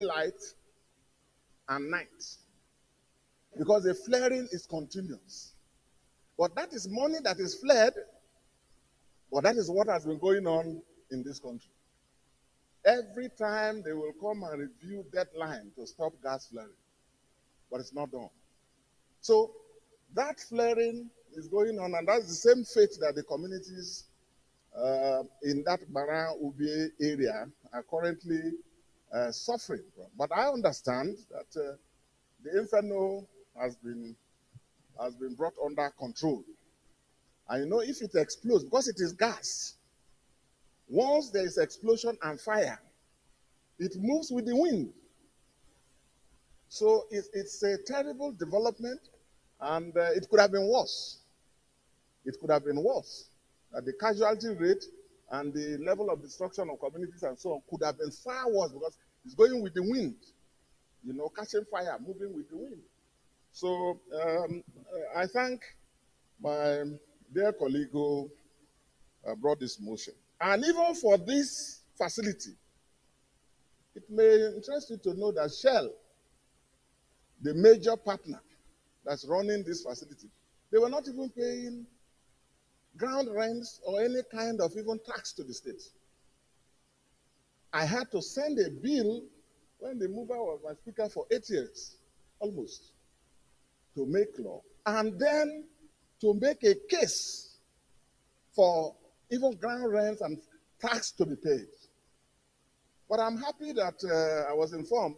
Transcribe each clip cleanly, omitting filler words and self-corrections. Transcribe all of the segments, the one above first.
light and night, because the flaring is continuous. But that is money that is flared, but that is what has been going on in this country. Every time they will come and review deadline to stop gas flaring, but it's not done. So that flaring is going on, and that's the same fate that the communities in that Bara Ube area are currently suffering from. But I understand that the inferno has been brought under control. And you know, if it explodes, because it is gas, once there is explosion and fire, it moves with the wind. So it's a terrible development, and it could have been worse. It could have been worse. The casualty rate and the level of destruction of communities and so on could have been far worse, because it's going with the wind, you know, catching fire, moving with the wind. So I thank my dear colleague who brought this motion. And even for this facility, it may interest you to know that Shell, the major partner that's running this facility, they were not even paying ground rents or any kind of even tax to the state. I had to send a bill when the mover was my speaker for 8 years, almost, to make law, and then to make a case for even ground rents and tax to be paid. But I'm happy that I was informed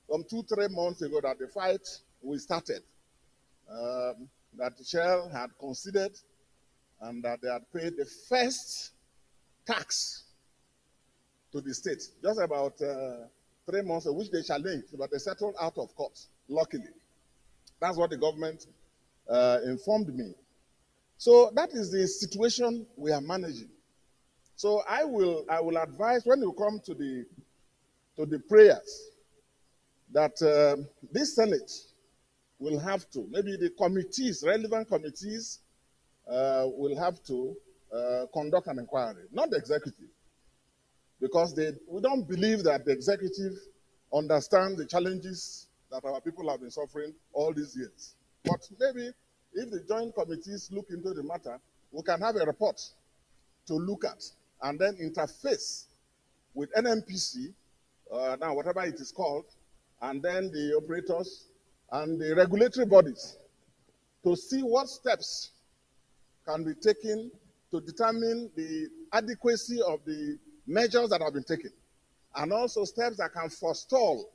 from 2-3 months ago that the fight we started, that Shell had considered and that they had paid the first tax to the state, just about 3 months ago, which they challenged, but they settled out of court, luckily. That's what the government informed me. So that is the situation we are managing. So I will advise, when you come to the prayers, that this Senate will have to, maybe the committees, relevant committees, will have to conduct an inquiry, not the executive, because we don't believe that the executive understands the challenges that our people have been suffering all these years. But maybe if the joint committees look into the matter, we can have a report to look at and then interface with NMPC, now whatever it is called, and then the operators and the regulatory bodies to see what steps can be taken to determine the adequacy of the measures that have been taken, and also steps that can forestall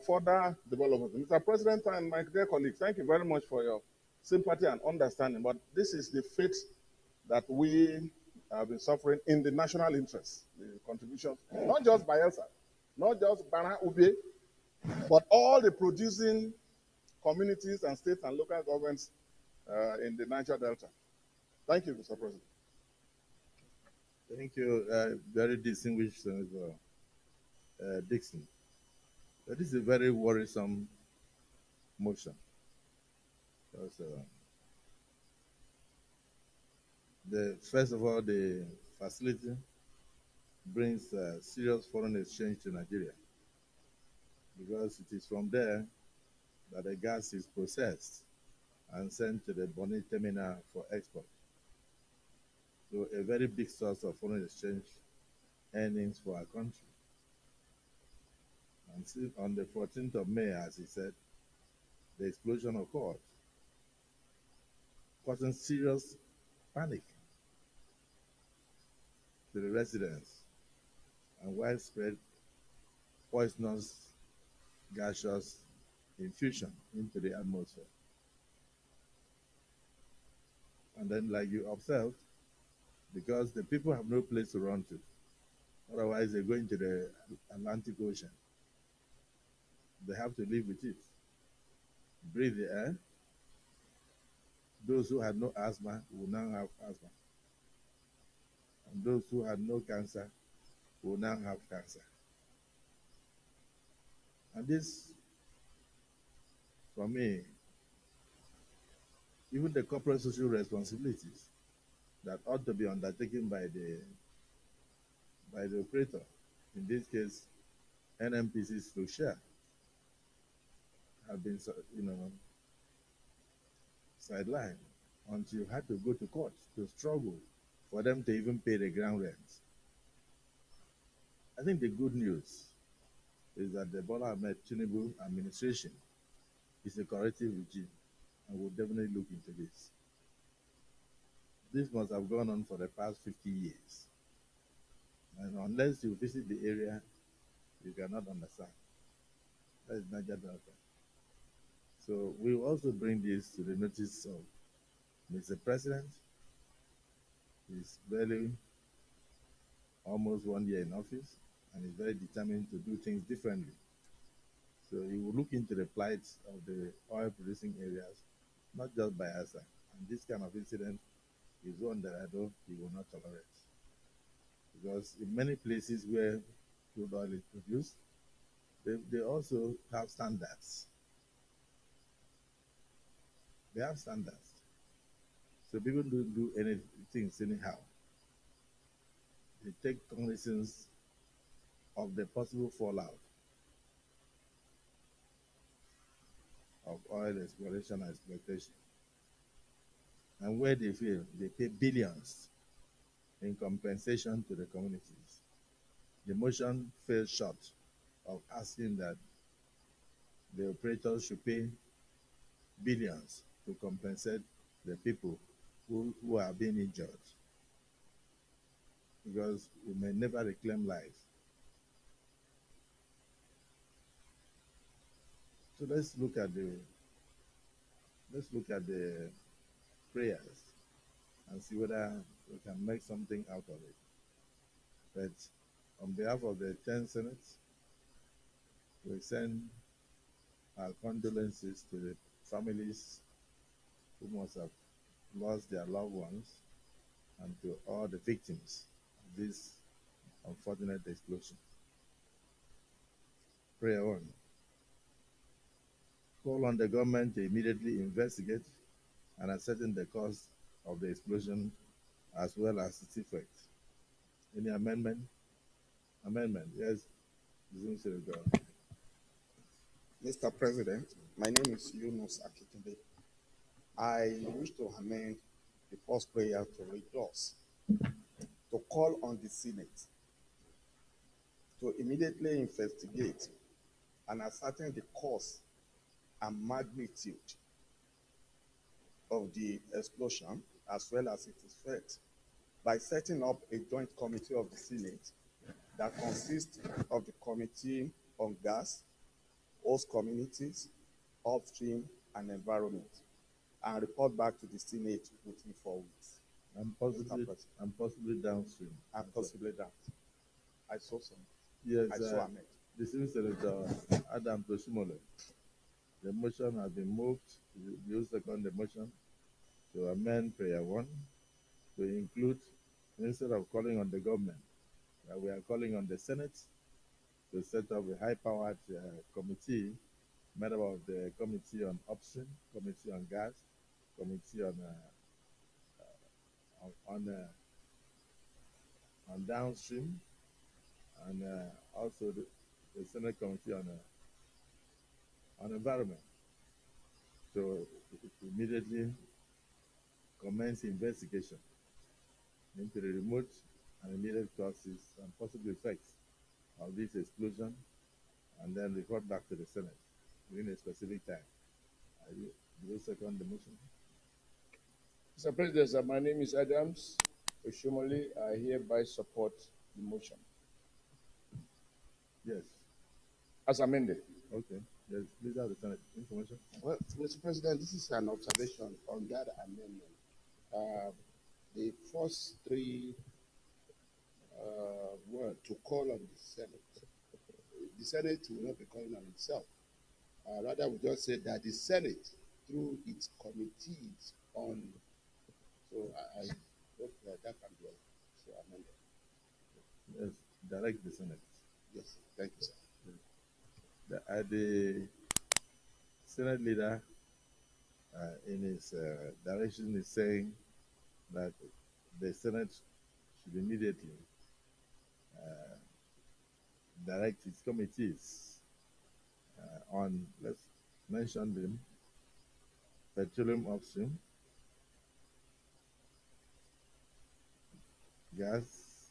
further development. Mr. President and my dear colleagues, thank you very much for your sympathy and understanding, but this is the fate that we have been suffering in the national interest, the contributions, not just Bayelsa, not just Bara Ube, but all the producing communities and states and local governments in the Niger Delta. Thank you, Mr. President. Thank you, very distinguished Senator Dixon. That is a very worrisome motion. Because, first of all, the facility brings serious foreign exchange to Nigeria, because it is from there that the gas is processed and sent to the Bonny terminal for export. So a very big source of foreign exchange earnings for our country. And still on the 14th of May, as he said, the explosion occurred, causing serious panic to the residents and widespread poisonous gaseous infusion into the atmosphere. And then, like you observed, because the people have no place to run to, otherwise they go into the Atlantic Ocean. They have to live with it, breathe the air. Those who had no asthma will now have asthma. And those who had no cancer will now have cancer. And this, for me, even the corporate social responsibilities that ought to be undertaken by the operator, in this case, NMPCs to share have been, sidelined until you had to go to court to struggle for them to even pay the ground rent. I think the good news is that the Bola Ahmed Tinubu administration is a corrective regime and will definitely look into this. This must have gone on for the past 50 years. And unless you visit the area, you cannot understand. That is Niger Delta. So we will also bring this to the notice of Mr. President. He's barely almost 1 year in office and is very determined to do things differently. So he will look into the plight of the oil producing areas, not just Bayelsa. And this kind of incident is one that I know he will not tolerate. Because in many places where crude oil is produced, they also have standards. They have standards. So people don't do anything anyhow. They take cognizance of the possible fallout of oil exploration and exploitation. And where they fail, they pay billions in compensation to the communities. The motion fell short of asking that the operators should pay billions to compensate the people who are being injured. Because we may never reclaim life. So let's look at the prayers and see whether we can make something out of it. But on behalf of the 10 Senates, we send our condolences to the families who must have lost their loved ones and to all the victims of this unfortunate explosion. Prayer 1. Call on the government to immediately investigate and ascertain the cause of the explosion as well as its effects. Any amendment? Amendment, yes. Mr. President, my name is Yunus Akitunde. I wish to amend the first prayer to read thus: to call on the Senate to immediately investigate and ascertain the cause and magnitude of the explosion as well as its effect by setting up a joint committee of the Senate that consists of the Committee on Gas, Host Communities, Upstream, and Environment, and report back to the Senate within 4 weeks. And possibly downstream. And possibly downstream. I saw some. Yes, I saw Ahmed. The Senator Adam Toshimole. The motion has been moved. You second the motion to amend prayer 1 to include, instead of calling on the government, we are calling on the Senate to set up a high-powered committee made up of the Committee on Upstream, Committee on Gas, Committee on Downstream, and also the Senate Committee on Environment. So immediately commence investigation into the remote and immediate causes and possible effects of this explosion, and then report back to the Senate within a specific time. Do you second the motion? Mr. President, sir, my name is Adams Oshomole. I hereby support the motion. Yes. As amended. Okay. Yes, please have the Senate information. Well, Mr. President, this is an observation on that amendment. The first three were to call on the Senate. The Senate will not be calling on itself. Rather, we just said that the Senate, through its committees on, so I hope that can be so amended. Yes, direct the Senate. Yes, thank you, sir. The Senate leader, in his direction, is saying that the Senate should immediately direct its committees on, let's mention them, petroleum upstream, gas,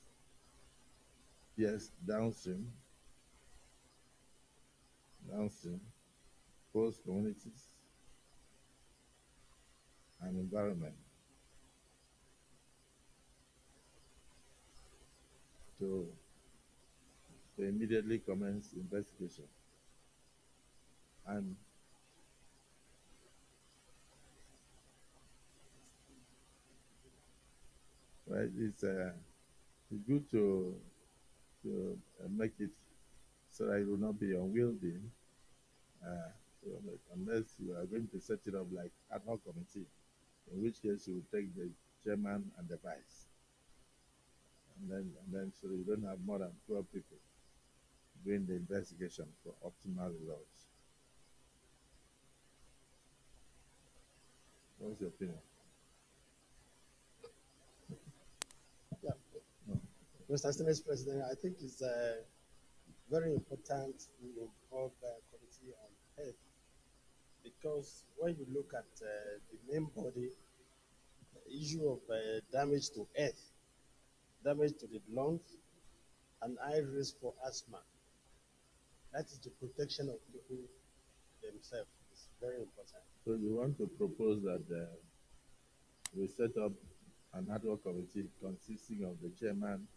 yes, downstream, host communities, and environment to, to immediately commence investigation. And right, it's good to make it so that it will not be unwieldy. Uh, so unless you are going to set it up like ad hoc committee, in which case you will take the chairman and the vice, and then so you don't have more than 12 people doing the investigation for optimal results. What's your opinion? Yeah. Mr. Senate President, I think it's very important to involve the Committee on Health, because when you look at the main body, the issue of damage to earth, damage to the lungs, and high risk for asthma, that is the protection of people themselves. It's very important. So you want to propose that we set up an ad hoc committee consisting of the chairman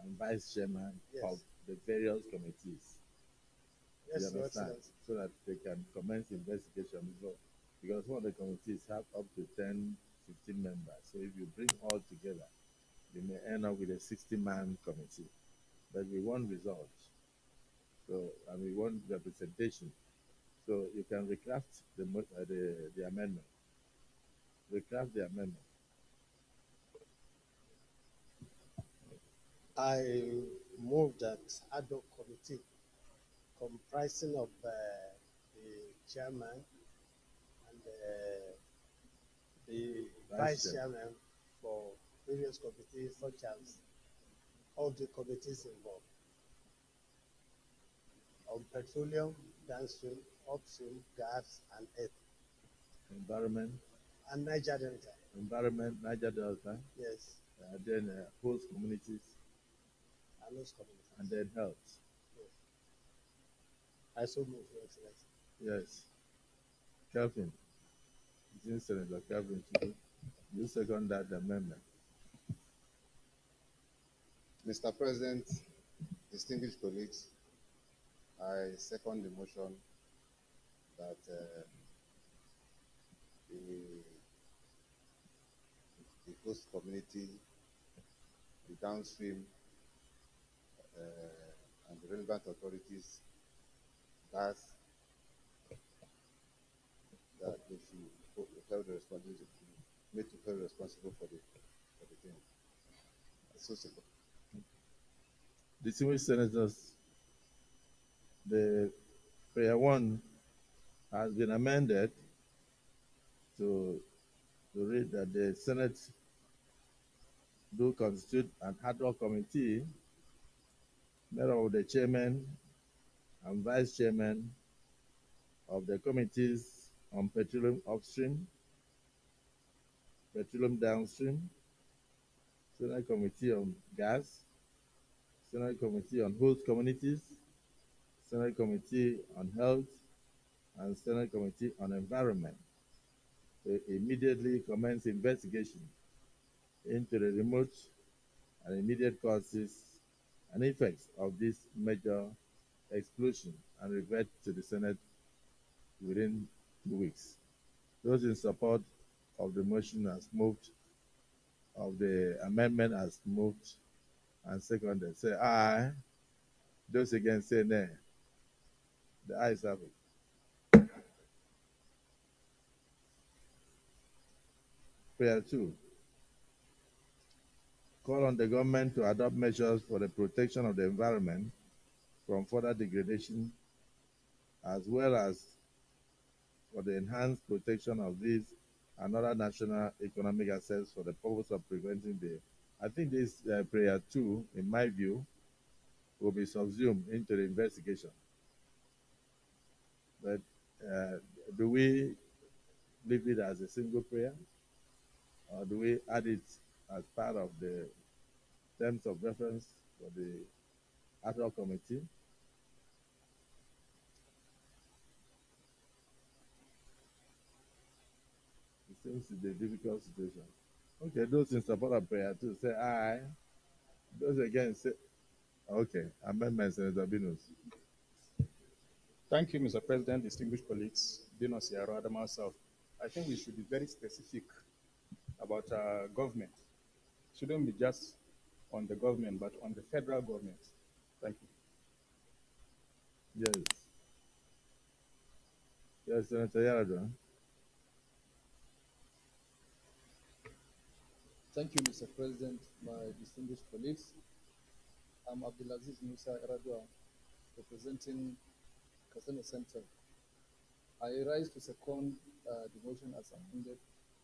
and vice chairman Yes. of the various committees. Yes, You Your understand? Excellency. So that they can commence investigation because one of the committees have up to 10, 15 members. So if you bring all together, you may end up with a 60-man committee. But we want results. So, and we want representation. So you can recraft the amendment. Recraft the amendment. I move that ad hoc committee comprising of the chairman and the vice chairman for various committees, such as all the committees involved on petroleum, downstream, upstream, gas, and earth. Environment. And Niger Delta. Environment, Niger Delta. Yes. Then host communities. And host communities. And then health. Yes. I so move, Your Excellency. Yes. Kelvin. Senator Kelvin, you second that amendment. Mr. President, distinguished colleagues, I second the motion that the host community, the downstream, and the relevant authorities, that they should hold the responsibility, made to hold responsible for the thing. So simple. Distinguished senators, the prayer 1 has been amended to read that the Senate do constitute an ad hoc committee made of the chairman and vice chairman of the committees on petroleum upstream, petroleum downstream, Senate Committee on Gas, Senate Committee on Host Communities, Senate Committee on Health, and Senate Committee on Environment to immediately commence investigation into the remote and immediate causes and effects of this major explosion and revert to the Senate within 2 weeks. Those in support of the motion as moved, of the amendment as moved and seconded, say aye. Those against say nay. The ayes have it. Prayer 2. Call on the government to adopt measures for the protection of the environment from further degradation, as well as for the enhanced protection of these and other national economic assets for the purpose of preventing the. I think this prayer 2, in my view, will be subsumed into the investigation. But do we leave it as a single prayer, or do we add it as part of the terms of reference for the ad hoc committee? It seems to be a difficult situation. Okay, those in support of prayer two say aye. Those against say, okay, amendment, Senator Binus. Thank you, Mr. President, distinguished colleagues, Dino Sierra Adama South. I think we should be very specific about government. Shouldn't be just on the government, but on the federal government. Thank you. Yes. Yes, Senator Yaradua. Thank you, Mr. President, my distinguished colleagues. I'm Abdulaziz Musa Eradua, representing Kasane Center. I rise to second the motion as amended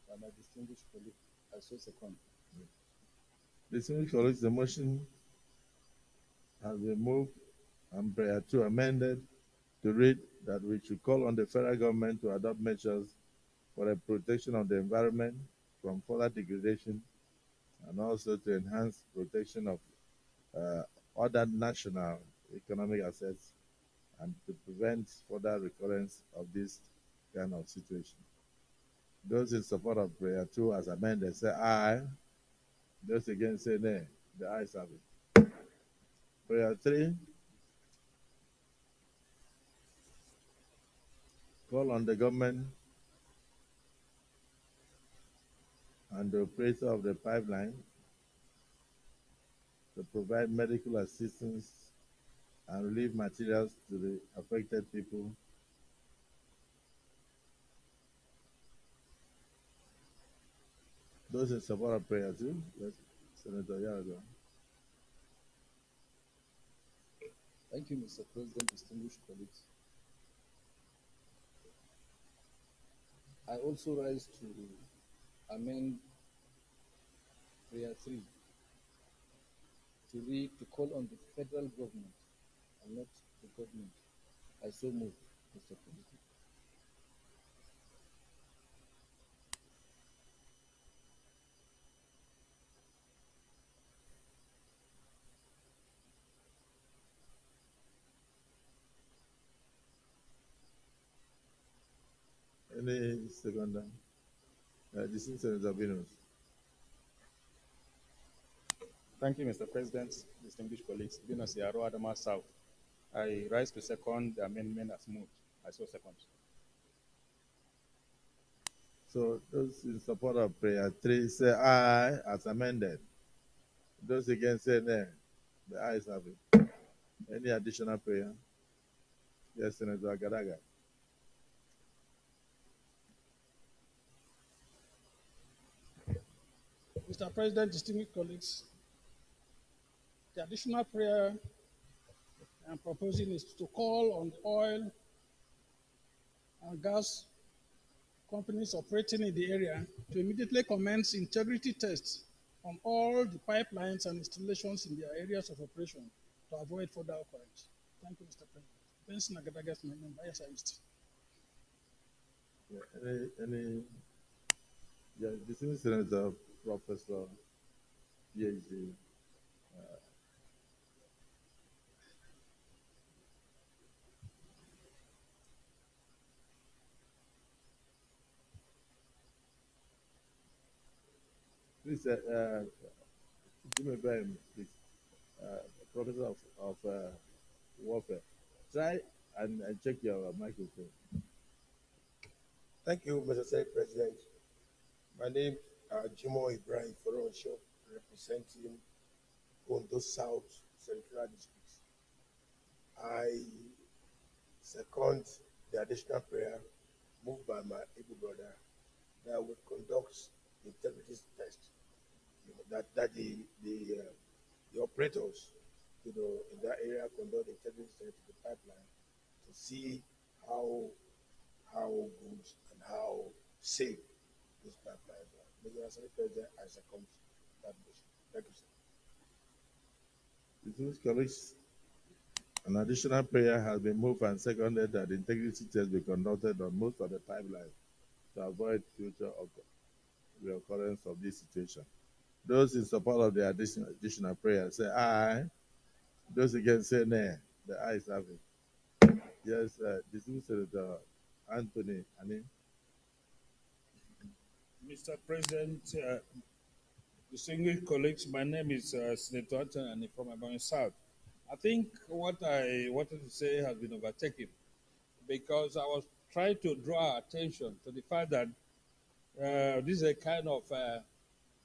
by my distinguished colleague. I so second. Distinguished colleagues, the motion has been moved and prayer two amended to read that we should call on the federal government to adopt measures for the protection of the environment from further degradation, and also to enhance protection of other national economic assets and to prevent further recurrence of this kind of situation. Those in support of prayer two as amended say aye. Those against say nay. The ayes have it. Prayer three, call on the government and the operator of the pipeline to provide medical assistance and relief materials to the affected people. Those in support of prayer too, yes, Senator Yaradua. Thank you, Mr. President, distinguished colleagues. I also rise to amend prayer 3 to read to call on the federal government and not the government. I so move, Mr. President. Any second? This is Senator Binus. Thank you, Mr. President, distinguished colleagues, Dino Sierra Adama South. I rise to second the amendment as moved. I so second. So those in support of prayer three say aye as amended. Those against say nay. The ayes have it. Any additional prayer? Yes, Senator Agadaga. Mr. President, distinguished colleagues, the additional prayer I'm proposing is to call on the oil and gas companies operating in the area to immediately commence integrity tests on all the pipelines and installations in their areas of operation to avoid further occurrence. Thank you, Mr. President. Benson Agadagas, my name. Yes, I missed. Yeah, this is Senator Professor PhD. Please, give me a time, please. Professor of warfare, try and check your microphone. Thank you, Mr. Senate President. My name is Jimo Ibrahim Foronsho, representing Ondo South Central District. I second the additional prayer moved by my able brother that we conduct integrity test. That the operators, in that area conduct integrity test to the pipeline to see how good and how safe those pipelines are. Mr. Senate President, I second that motion. Thank you, sir. Distinguished colleagues, An additional prayer has been moved and seconded that integrity tests be conducted on most of the pipelines to avoid future reoccurrence of this situation. Those in support of the additional prayer say aye. Those against say nay. The ayes have it. Yes, distinguished Senator Anthony Ani. Mr. President, distinguished colleagues, my name is Senator Anthony from Ebonyi South. I think what I wanted to say has been overtaken because I was trying to draw attention to the fact that this is a kind of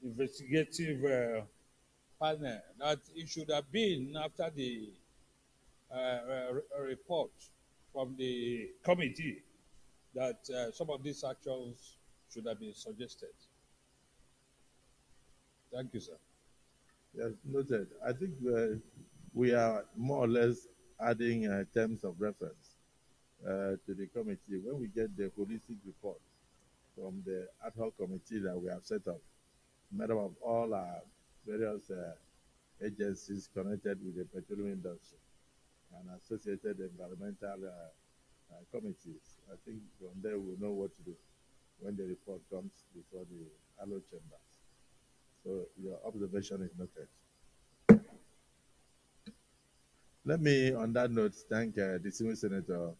investigative panel that it should have been after the report from the committee that some of these actions should have been suggested. Thank you, sir. Yes, noted. I think we are more or less adding terms of reference to the committee. When we get the holistic report from the ad hoc committee that we have set up, made up of all our various agencies connected with the petroleum industry and associated environmental committees, I think from there we'll know what to do when the report comes before the allo chambers. So your observation is noted. Let me, on that note, thank distinguished Senator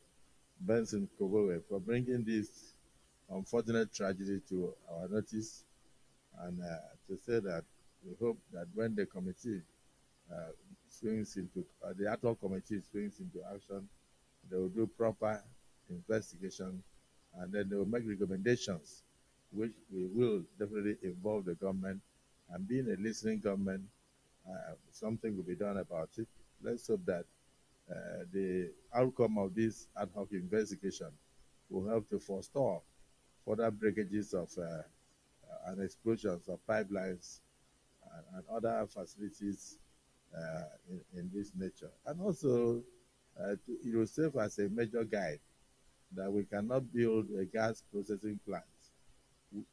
Benson Kogowe for bringing this unfortunate tragedy to our notice, and to say that we hope that when the committee swings into, the ad hoc committee swings into action, they will do proper investigation, and then they will make recommendations, which we will definitely involve the government, and being a listening government, something will be done about it. Let's hope that the outcome of this ad hoc investigation will help to forestall further breakages of and explosions of pipelines and other facilities in this nature. And also, it will serve as a major guide that we cannot build a gas processing plant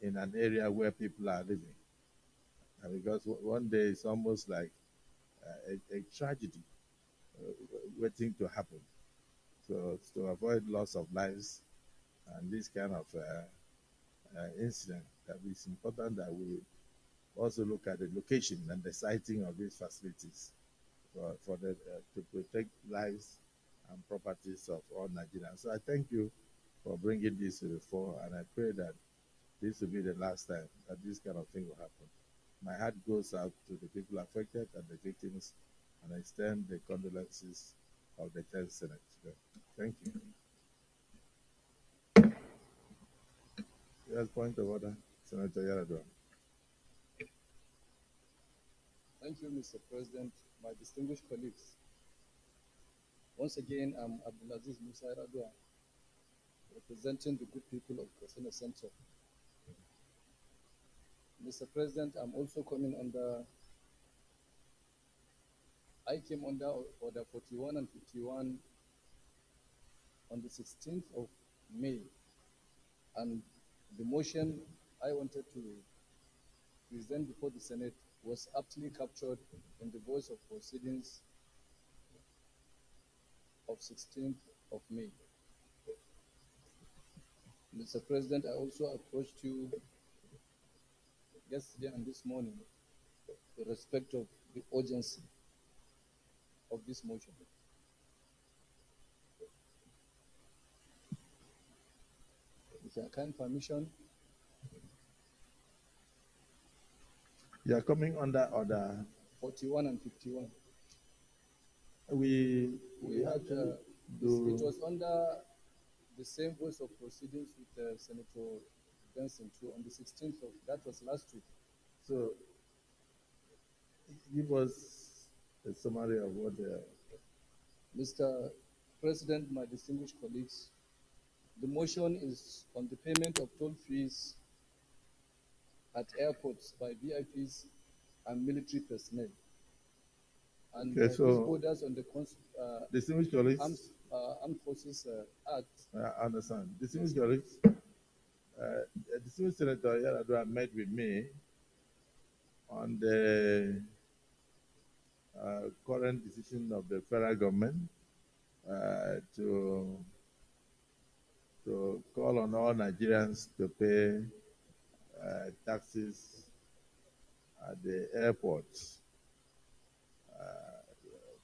in an area where people are living. Because one day it's almost like a tragedy waiting to happen. So to avoid loss of lives and this kind of incident, that it's important that we also look at the location and the siting of these facilities to protect lives and properties of all Nigerians. So I thank you for bringing this to the fore, and I pray that this will be the last time that this kind of thing will happen. My heart goes out to the people affected and the victims, and I extend the condolences of the 10th Senate today. Thank you. Yes, point of order, Senator Yaradua. Thank you, Mr. President, my distinguished colleagues. Once again, I'm Abdulaziz Musa Yaradua, representing the good people of Kasena Center. Mr. President, I'm also coming under, I came under Order 41 and 51 on the 16th of May, and the motion I wanted to present before the Senate was aptly captured in the voice of proceedings of 16th of May. Mr. President, I also approached you yesterday and this morning with respect of the urgency of this motion. With your kind permission, You are coming under Order 41 and 51. We had do. It was under the same voice of proceedings with Senator Benson too on the 16th of, that was last week. So give us a summary of what Mr. President, my distinguished colleagues, the motion is on the payment of toll fees at airports by VIPs and military personnel. And Okay, so borders on the distinguished colleagues, Armed Forces Act. I understand. Distinguished colleagues, distinguished Senator Yaradua met with me on the current decision of the federal government to call on all Nigerians to pay taxes at the airports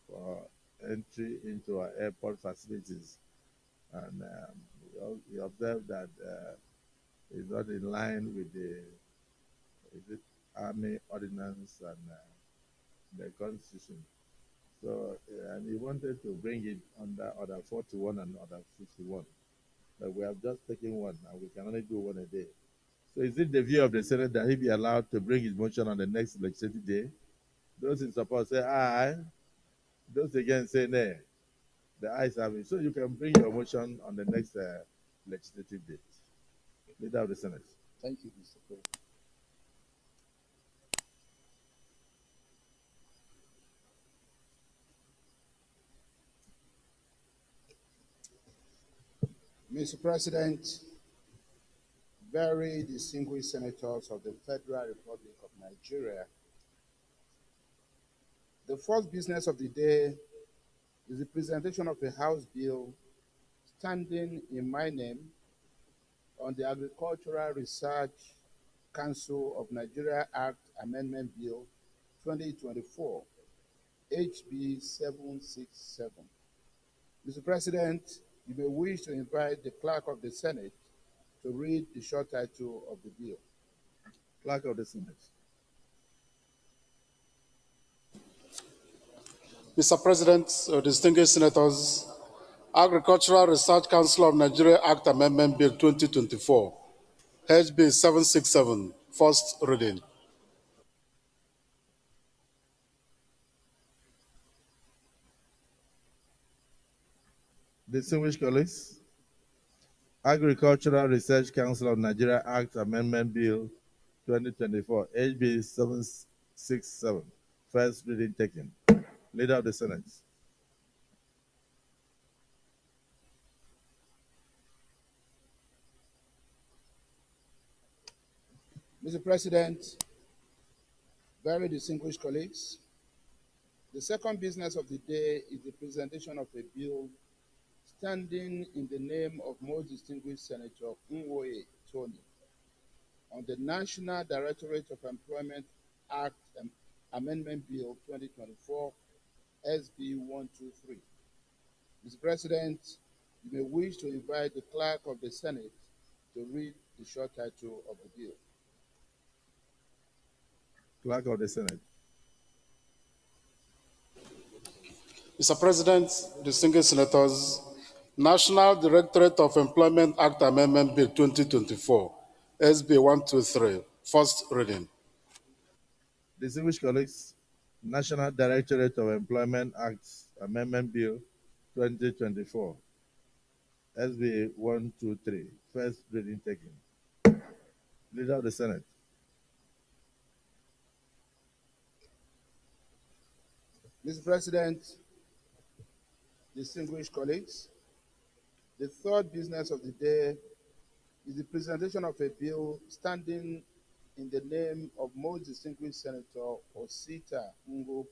for entry into our airport facilities. And we observed that it's not in line with the Army Ordinance and the Constitution. So, and he wanted to bring it under Order 41 and Order 51. But we have just taken one, and we can only do one a day. So is it the view of the Senate that he be allowed to bring his motion on the next legislative day? Those in support say aye. Those against say nay. The ayes have it. So you can bring your motion on the next legislative date. Leader of the Senate. Thank you, Mr. President. Mr. President, very distinguished senators of the Federal Republic of Nigeria, the first business of the day is the presentation of a House bill standing in my name on the Agricultural Research Council of Nigeria Act Amendment Bill 2024, HB 767. Mr. President, you may wish to invite the Clerk of the Senate to read the short title of the bill. Clerk of the Senate. Mr. President, distinguished senators, Agricultural Research Council of Nigeria Act Amendment Bill 2024, HB 767, first reading. Distinguished colleagues, Agricultural Research Council of Nigeria Act Amendment Bill 2024, HB 767, first reading taken. Leader of the Senate. Mr. President, very distinguished colleagues, the second business of the day is the presentation of a bill standing in the name of most distinguished Senator Nwoye Tony on the National Directorate of Employment Act Amendment Bill 2024, SB 123. Mr. President, you may wish to invite the Clerk of the Senate to read the short title of the bill. Clerk of the Senate. Mr. President, distinguished senators, National Directorate of Employment Act Amendment Bill 2024, SB 123, first reading. Distinguished colleagues, National Directorate of Employment Act Amendment Bill 2024, SB 123, first reading taken. Leader of the Senate. Mr. President, distinguished colleagues, the third business of the day is the presentation of a bill standing in the name of most distinguished Senator Osita Ngo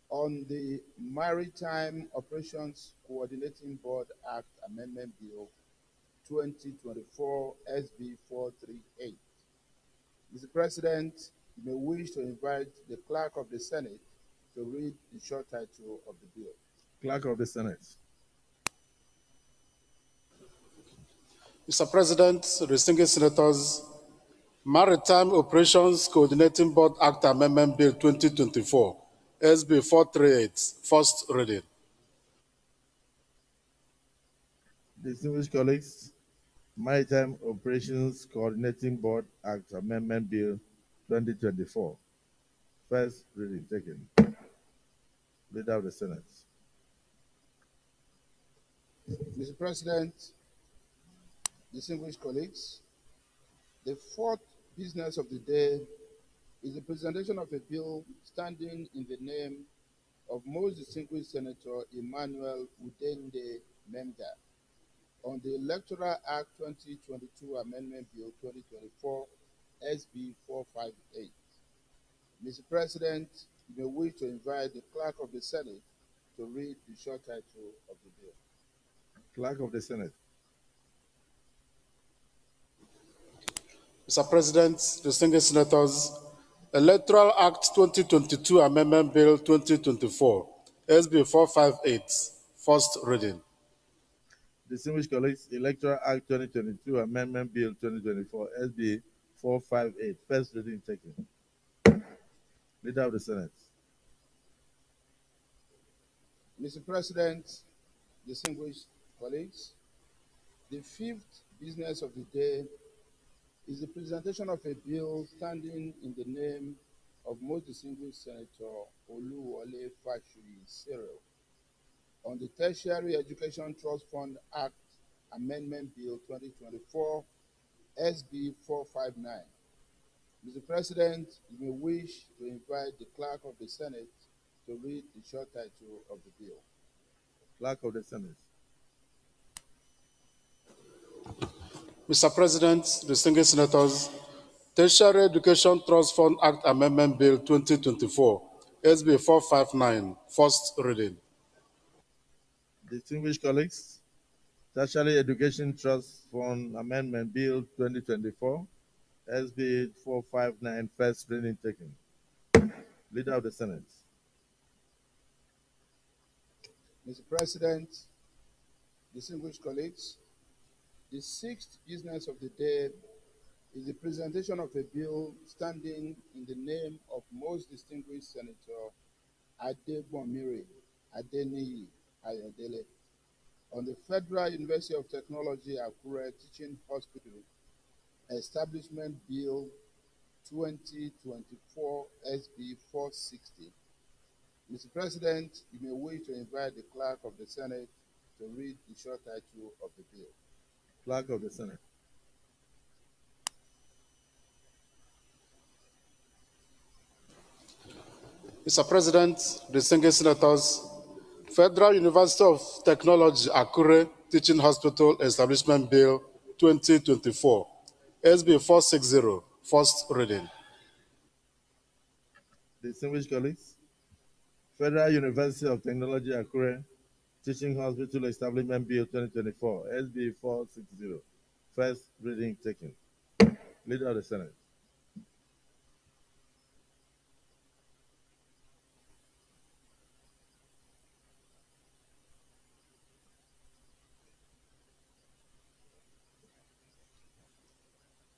on the Maritime Operations Coordinating Board Act Amendment Bill 2024, SB 438. Mr. President, you may wish to invite the Clerk of the Senate to read the short title of the bill. Clerk of the Senate. Mr. President, distinguished senators, Maritime Operations Coordinating Board Act Amendment Bill 2024, SB 438, first reading. Distinguished colleagues, Maritime Operations Coordinating Board Act Amendment Bill 2024, first reading taken. Leader of the Senate. Mr. President, distinguished colleagues, the fourth business of the day is the presentation of a bill standing in the name of most distinguished Senator Emmanuel Udende Memga on the Electoral Act 2022 Amendment Bill 2024, SB 458. Mr. President, you may wish to invite the Clerk of the Senate to read the short title of the bill? Clerk of the Senate. Mr. President, distinguished senators, Electoral Act 2022 Amendment Bill 2024, SB 458, first reading. Distinguished colleagues, Electoral Act 2022 Amendment Bill 2024, SB 458, first reading taken. Leader of the Senate. Mr. President, distinguished colleagues, the fifth business of the day is the presentation of a bill standing in the name of most distinguished Senator Oluwole Fashuyi Cyril on the Tertiary Education Trust Fund Act Amendment Bill 2024, SB 459. Mr. President, you may wish to invite the Clerk of the Senate to read the short title of the bill. Clerk of the Senate. Mr. President, distinguished senators, Tertiary Education Trust Fund Act Amendment Bill 2024, SB 459, first reading. Distinguished colleagues, Tertiary Education Trust Fund Amendment Bill 2024, SB 459, first reading taken. Leader of the Senate. Mr. President, distinguished colleagues, the sixth business of the day is the presentation of a bill standing in the name of most distinguished Senator Adebomire Adeniyi Ayodele on the Federal University of Technology Akure Teaching Hospital Establishment Bill 2024 SB 460. Mr. President, you may wish to invite the Clerk of the Senate to read the short title of the bill. Clerk of the Senate. Mr. President, distinguished senators, Federal University of Technology Akure Teaching Hospital Establishment Bill 2024, SB 460, first reading. Distinguished colleagues, Federal University of Technology Akure Teaching Hospital Establishment Bill 2024, SB 460, first reading taken. Leader of the Senate.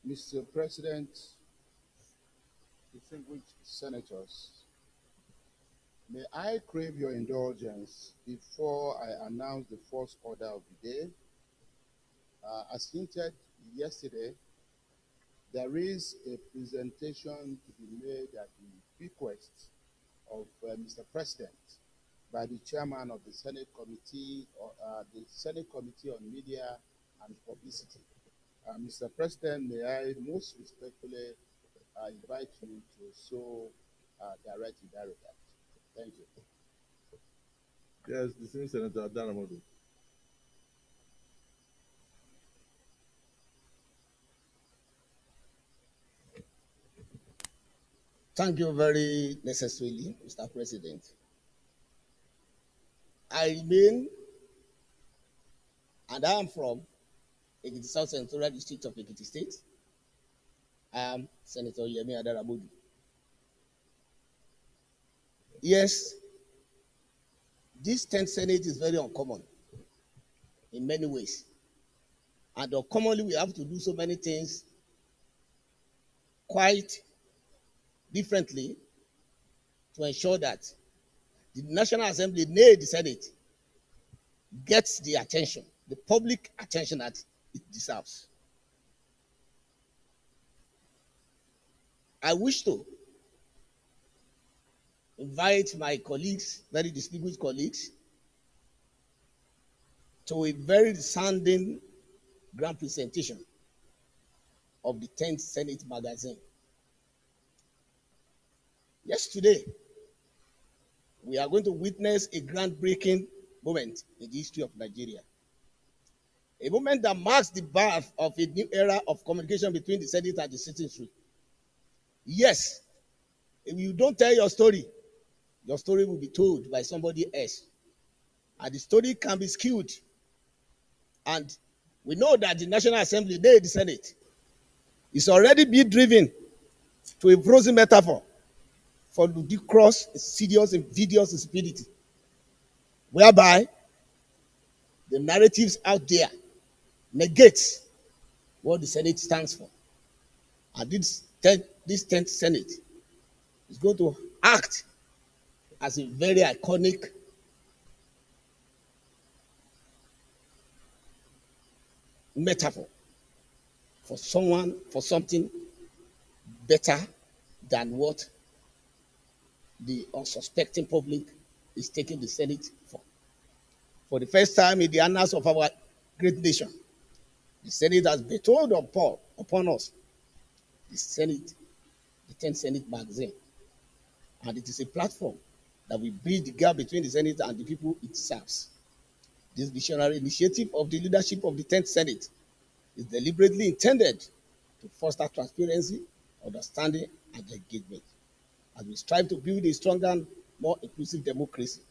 Mr. President, distinguished senators, may I crave your indulgence before I announce the first order of the day. As hinted yesterday, there is a presentation to be made at the request of Mr. President by the chairman of the Senate Committee, the Senate Committee on Media and Publicity. Mr. President, may I most respectfully invite you to so direct in that regard. Thank you. Yes, distinguished Senator Adaramodu. Thank you very necessarily, Mr. President. I remain, and I am from Ekiti South Central District of Ekiti State. I am Senator Yemi Adaramodu. Yes, this 10th Senate is very uncommon in many ways. And uncommonly, we have to do so many things quite differently to ensure that the National Assembly, nay, the Senate, gets the attention, the public attention that it deserves. I wish to invite my colleagues, very distinguished colleagues, to a very resounding grand presentation of the 10th Senate magazine. Yesterday, we are going to witness a groundbreaking moment in the history of Nigeria. A moment that marks the birth of a new era of communication between the Senate and the citizenry. Yes, if you don't tell your story will be told by somebody else and the story can be skewed. And we know that the National Assembly, the Senate, is already being driven to a frozen metaphor for ludicrous, insidious, invidious stupidity, whereby the narratives out there negate what the Senate stands for. And this 10th Senate is going to act as a very iconic metaphor for something better than what the unsuspecting public is taking the Senate for. For the first time in the annals of our great nation, the Senate has bestowed upon us the Senate, the 10th Senate magazine. And it is a platform that will bridge the gap between the Senate and the people it serves. This visionary initiative of the leadership of the 10th Senate is deliberately intended to foster transparency, understanding, and engagement as we strive to build a stronger and more inclusive democracy.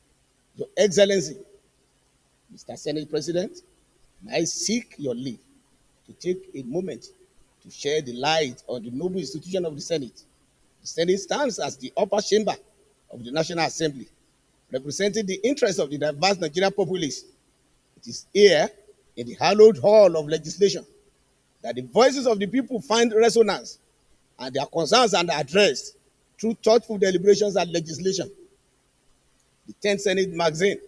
Your Excellency, Mr. Senate President, may I seek your leave to take a moment to share the light on the noble institution of the Senate. The Senate stands as the upper chamber of the National Assembly, representing the interests of the diverse Nigerian populace. It is here, in the hallowed hall of legislation, that the voices of the people find resonance and their concerns are addressed through thoughtful deliberations and legislation. The 10th Senate magazine,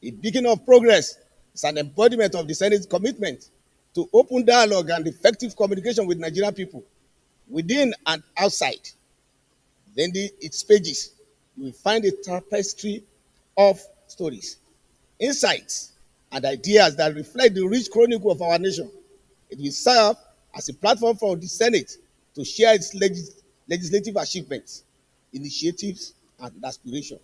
a beacon of progress, is an embodiment of the Senate's commitment to open dialogue and effective communication with Nigerian people, within and outside. Then its pages, you will find a tapestry of stories, insights, and ideas that reflect the rich chronicle of our nation. It will serve as a platform for the Senate to share its legislative achievements, initiatives, and aspirations,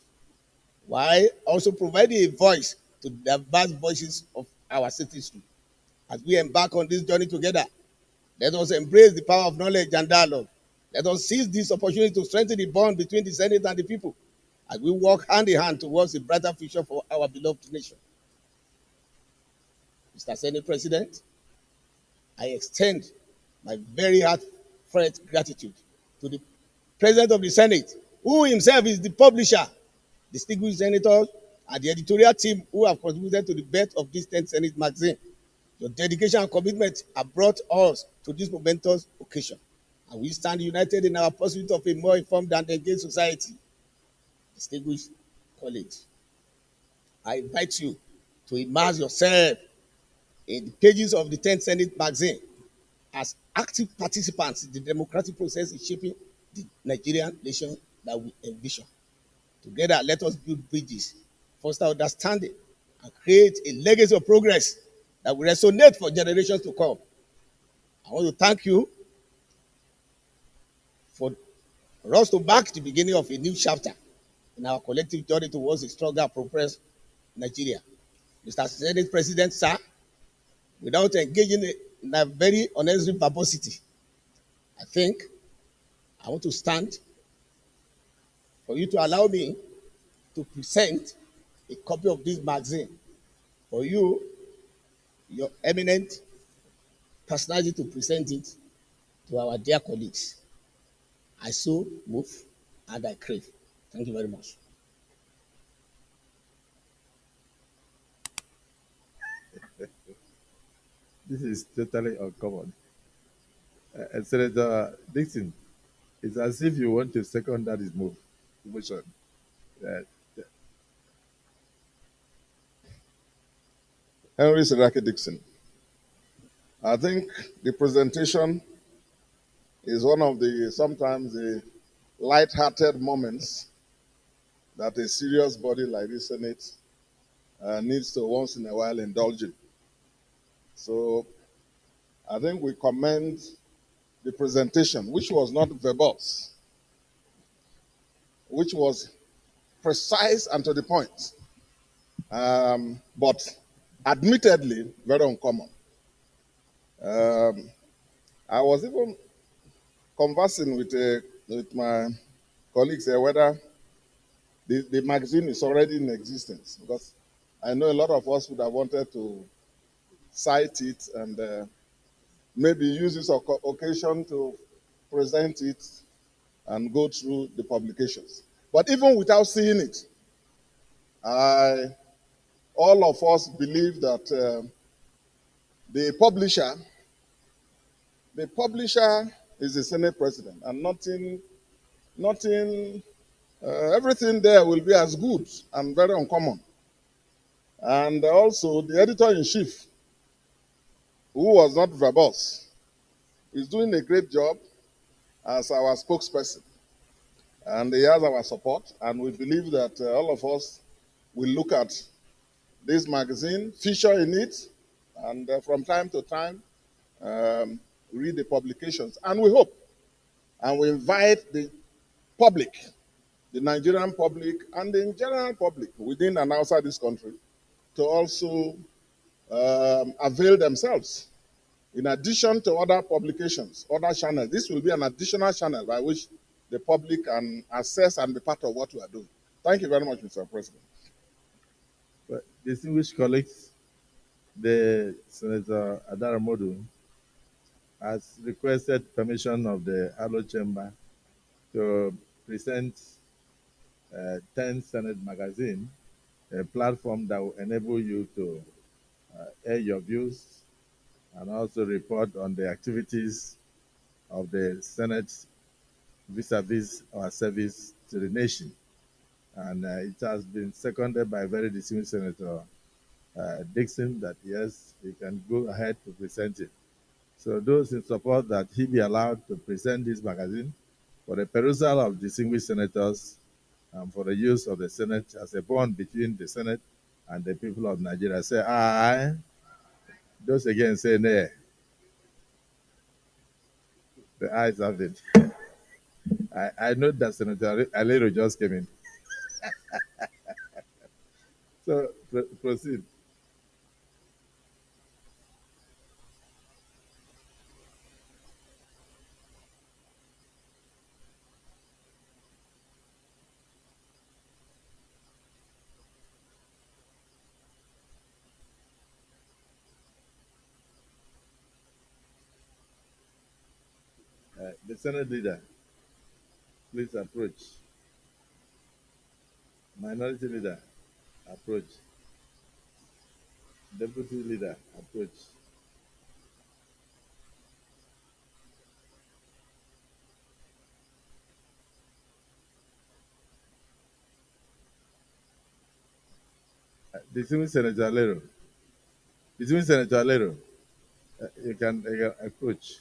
while also providing a voice to the diverse voices of our citizens. As we embark on this journey together, let us embrace the power of knowledge and dialogue. Let us seize this opportunity to strengthen the bond between the Senate and the people as we walk hand in hand towards a brighter future for our beloved nation. Mr. Senate President, I extend my very heartfelt gratitude to the President of the Senate, who himself is the publisher, distinguished senators, and the editorial team who have contributed to the birth of this 10th Senate magazine. Your dedication and commitment have brought us to this momentous occasion, and we stand united in our pursuit of a more informed and engaged society. Distinguished colleagues, I invite you to immerse yourself in the pages of the 10th Senate magazine as active participants in the democratic process in shaping the Nigerian nation that we envision. Together, let us build bridges, foster understanding, and create a legacy of progress that will resonate for generations to come. I want to thank you for us to mark the beginning of a new chapter in our collective journey towards a stronger, prosperous Nigeria. Mr. Senate President, sir, without engaging in a very unnecessary verbosity, I think I want to stand for you to allow me to present a copy of this magazine for you, your eminent personality, to present it to our dear colleagues. I so move and I crave. Thank you very much. This is totally uncommon. Senator Dixon, it's as if you want to second that is move. Motion. Henry Seraki Dixon. I think the presentation is one of the sometimes the light-hearted moments that a serious body like the Senate needs to once in a while indulge in. So I think we commend the presentation, which was not verbose, which was precise and to the point, but admittedly very uncommon. I was even conversing with my colleagues here whether the magazine is already in existence, because I know a lot of us would have wanted to cite it and maybe use this occasion to present it and go through the publications. But even without seeing it, all of us believe that the publisher is the Senate president, and everything there will be as good and very uncommon. And also, the editor-in-chief, who was not verbose, is doing a great job as our spokesperson. And he has our support, and we believe that all of us will look at this magazine, feature in it, and from time to time, read the publications. And we hope, and we invite the public, the Nigerian public, and the general public within and outside this country to also avail themselves. In addition to other publications, other channels, this will be an additional channel by which the public can access and be part of what we are doing. Thank you very much, Mr. President. Well, distinguished colleagues, the Senator Adaramodu has requested permission of the Alo Chamber to present 10 Senate Magazine, a platform that will enable you to air your views and also report on the activities of the Senate vis-a-vis our service to the nation. And it has been seconded by very distinguished Senator Dixon that yes, he can go ahead to present it. So those in support that he be allowed to present this magazine for the perusal of distinguished senators and for the use of the Senate as a bond between the Senate and the people of Nigeria, say aye. Those again say nay. The ayes have it. I know that Senator Alero just came in. So proceed. The Senate leader, please approach. Minority leader, approach. Deputy leader, approach. Distinguished Senator Alero. Distinguished Senator Alero, you can approach.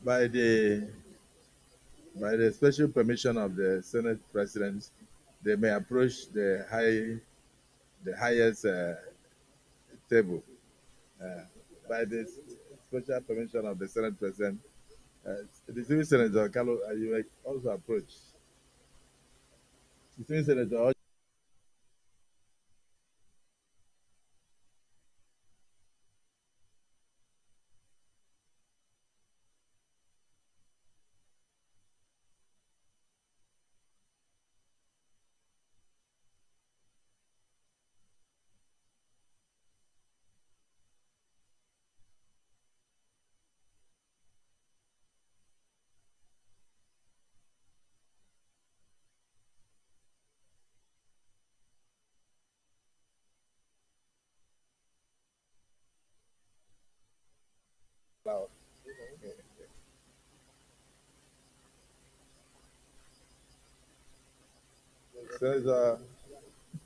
By the special permission of the Senate President, they may approach the highest table. By the special permission of the Senate President, the Senate Senator Carlo, you may also approach. The Senate Senator.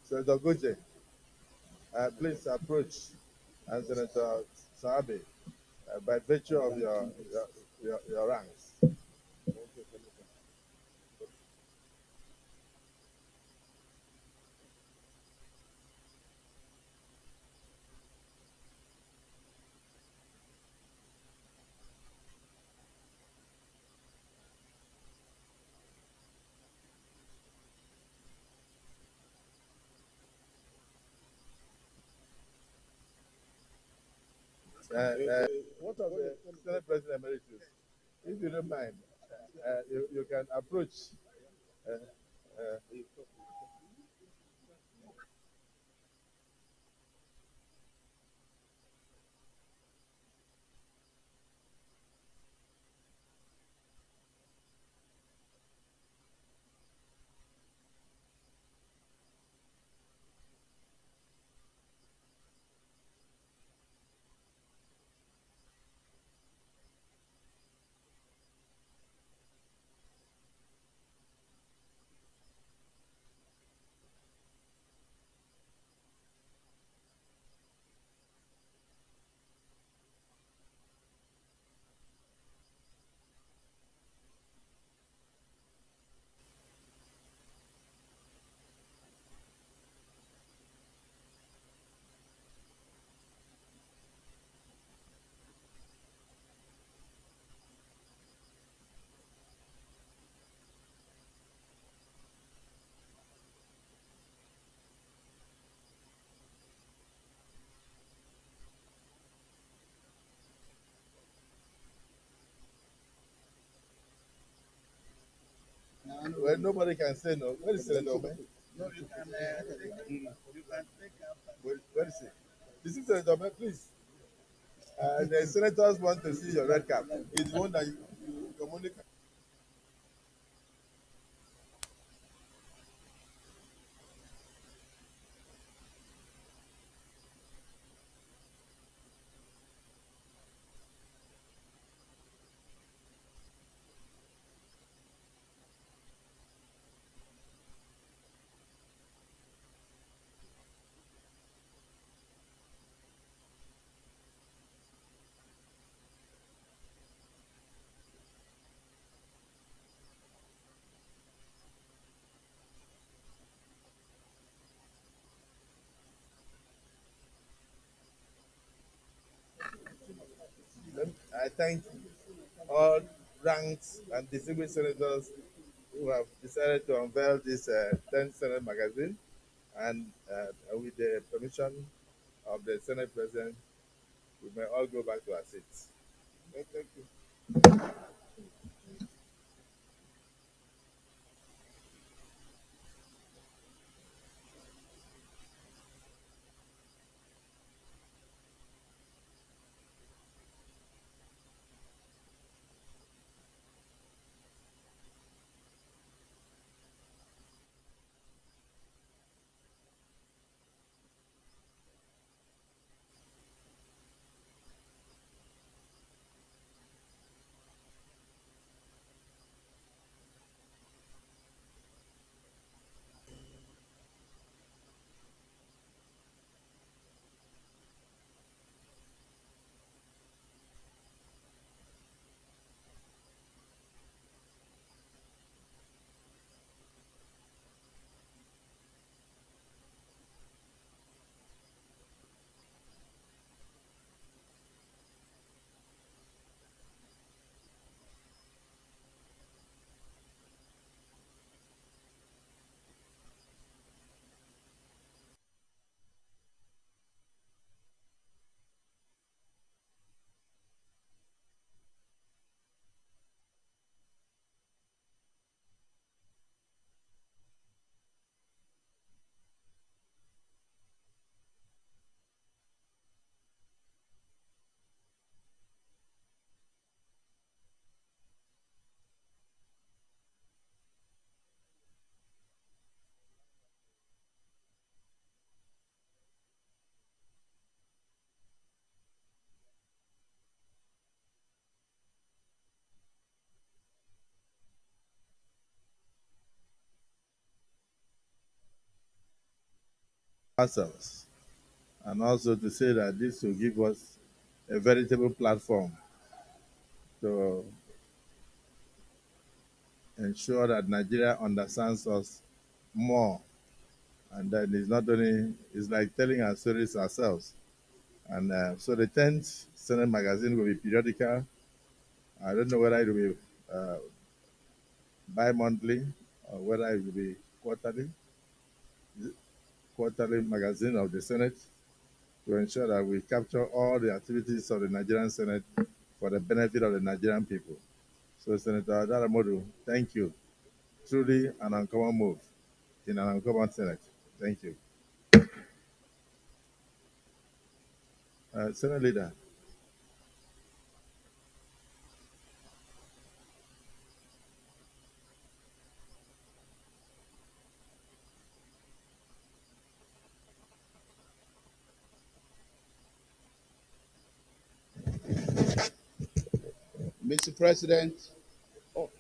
Senator Goje, please approach, and Senator Sabe, by virtue of your ranks. What of the Senate President Emeritus? If you don't mind, you can approach. Uh, uh, well, nobody can say no. Where is Senator Ome? No, you can take where is it? This is Senator Ome, please. The senators want to see your red cap. It's one that you communicate. I thank all ranked and distinguished senators who have decided to unveil this 10th Senate magazine. And with the permission of the Senate President, we may all go back to our seats. Thank you. Ourselves, and also to say that this will give us a veritable platform to ensure that Nigeria understands us more. And then it's not only, it's like telling our stories ourselves. And so the 10th Senate magazine will be periodical. I don't know whether it will be bi-monthly or whether it will be quarterly magazine of the Senate to ensure that we capture all the activities of the Nigerian Senate for the benefit of the Nigerian people. So, Senator Daramodu, thank you. Truly an uncommon move in an uncommon Senate. Thank you. Senate Leader. Mr. President, oh,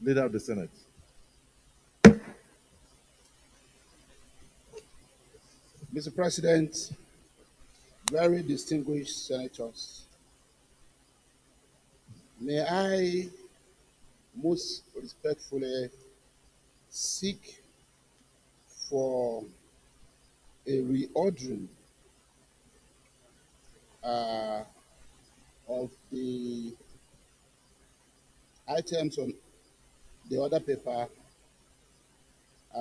Leader of the Senate. Mr. President, very distinguished senators, may I most respectfully seek for a reordering uh, of the items on the order paper,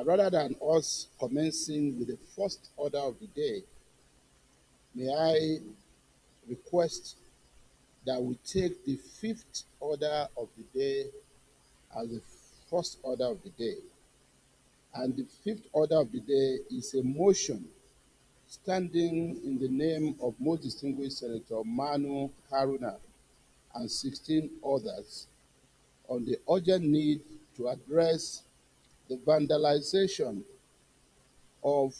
rather than us commencing with the first order of the day. May I request that we take the fifth order of the day as the first order of the day. And the fifth order of the day is a motion standing in the name of most distinguished Senator Manu Haruna and 16 others on the urgent need to address the vandalization of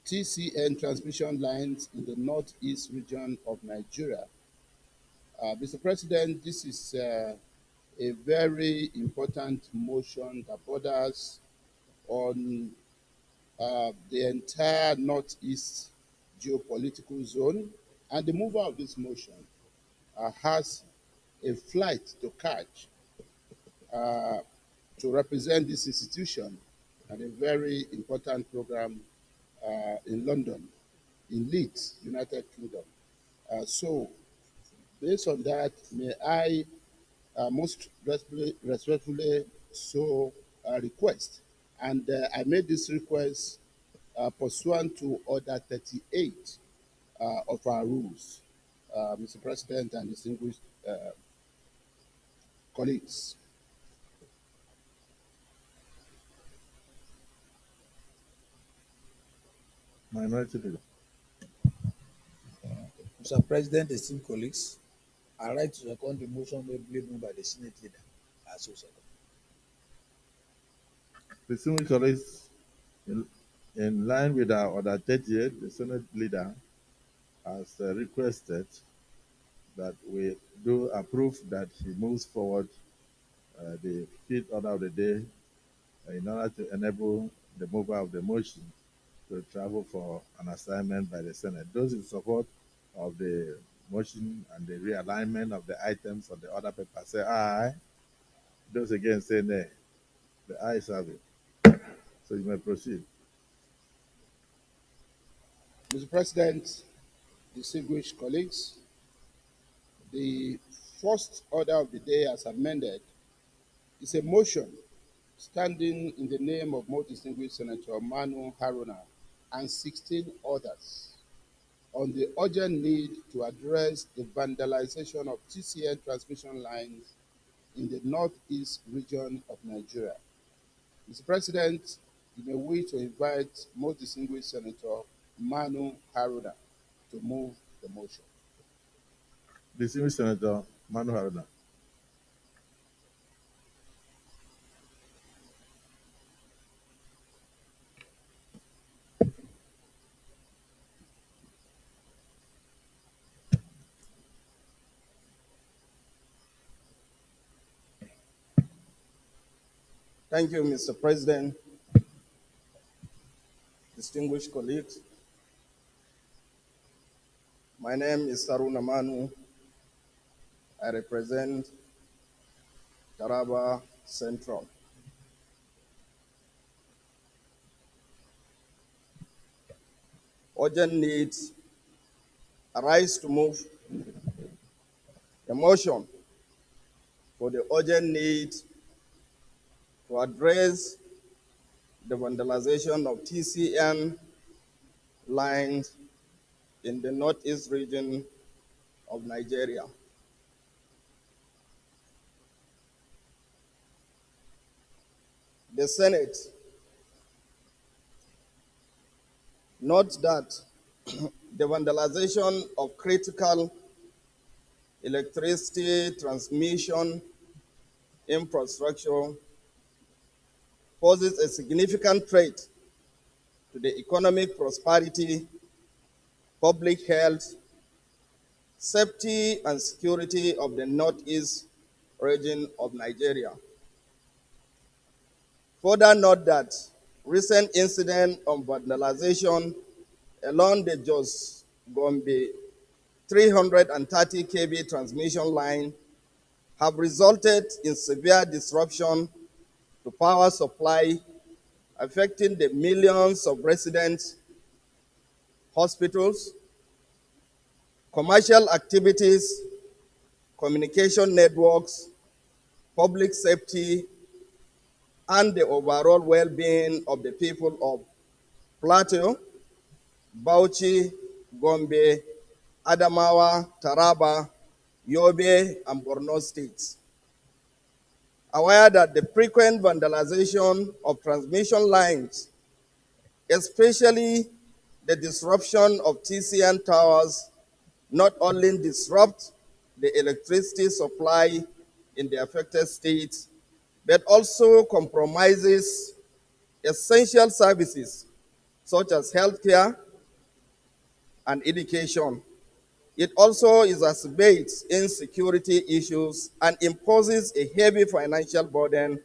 TCN transmission lines in the northeast region of Nigeria. Mr. President, this is a very important motion that borders on the entire northeast geopolitical zone. And the mover of this motion has a flight to catch to represent this institution at a very important program in London, in Leeds, United Kingdom. So, based on that, may I most respectfully so request, and I made this request pursuant to Order 38 of our rules, Mr. President and distinguished colleagues. Minority Leader. Mr. President, esteemed colleagues, I write to second the motion ably moved by the Senate leader. As so second. Distinguished colleagues, in line with our Order 38, the Senate leader has requested that we do approve that he moves forward the fifth order of the day in order to enable the mover of the motion to travel for an assignment by the Senate. Those in support of the motion and the realignment of the items on the order paper say aye. Those against say nay. The ayes have it. So you may proceed. Mr. President, distinguished colleagues, the first order of the day as amended is a motion standing in the name of most distinguished Senator Manu Haruna and 16 others on the urgent need to address the vandalization of TCN transmission lines in the northeast region of Nigeria. Mr. President, you may wish to invite most distinguished Senator Manu Haruna to move the motion. Distinguished Senator Manu Haruna. Thank you, Mr. President. Distinguished colleagues, my name is Taruna Manu. I represent Taraba Central. Urgent needs arise to move a motion for the urgent need to address the vandalization of TCN lines in the northeast region of Nigeria. The Senate notes that the vandalization of critical electricity transmission infrastructure poses a significant threat to the economic prosperity, public health, safety, and security of the northeast region of Nigeria. Further note that recent incidents of vandalization along the Jos Gombe 330 kV transmission line have resulted in severe disruption to power supply, affecting the millions of residents, hospitals, commercial activities, communication networks, public safety, and the overall well-being of the people of Plateau, Bauchi, Gombe, Adamawa, Taraba, Yobe, and Borno states. Aware that the frequent vandalization of transmission lines, especially the disruption of TCN towers, not only disrupt the electricity supply in the affected states, but also compromises essential services such as healthcare and education. It also exacerbates insecurity issues and imposes a heavy financial burden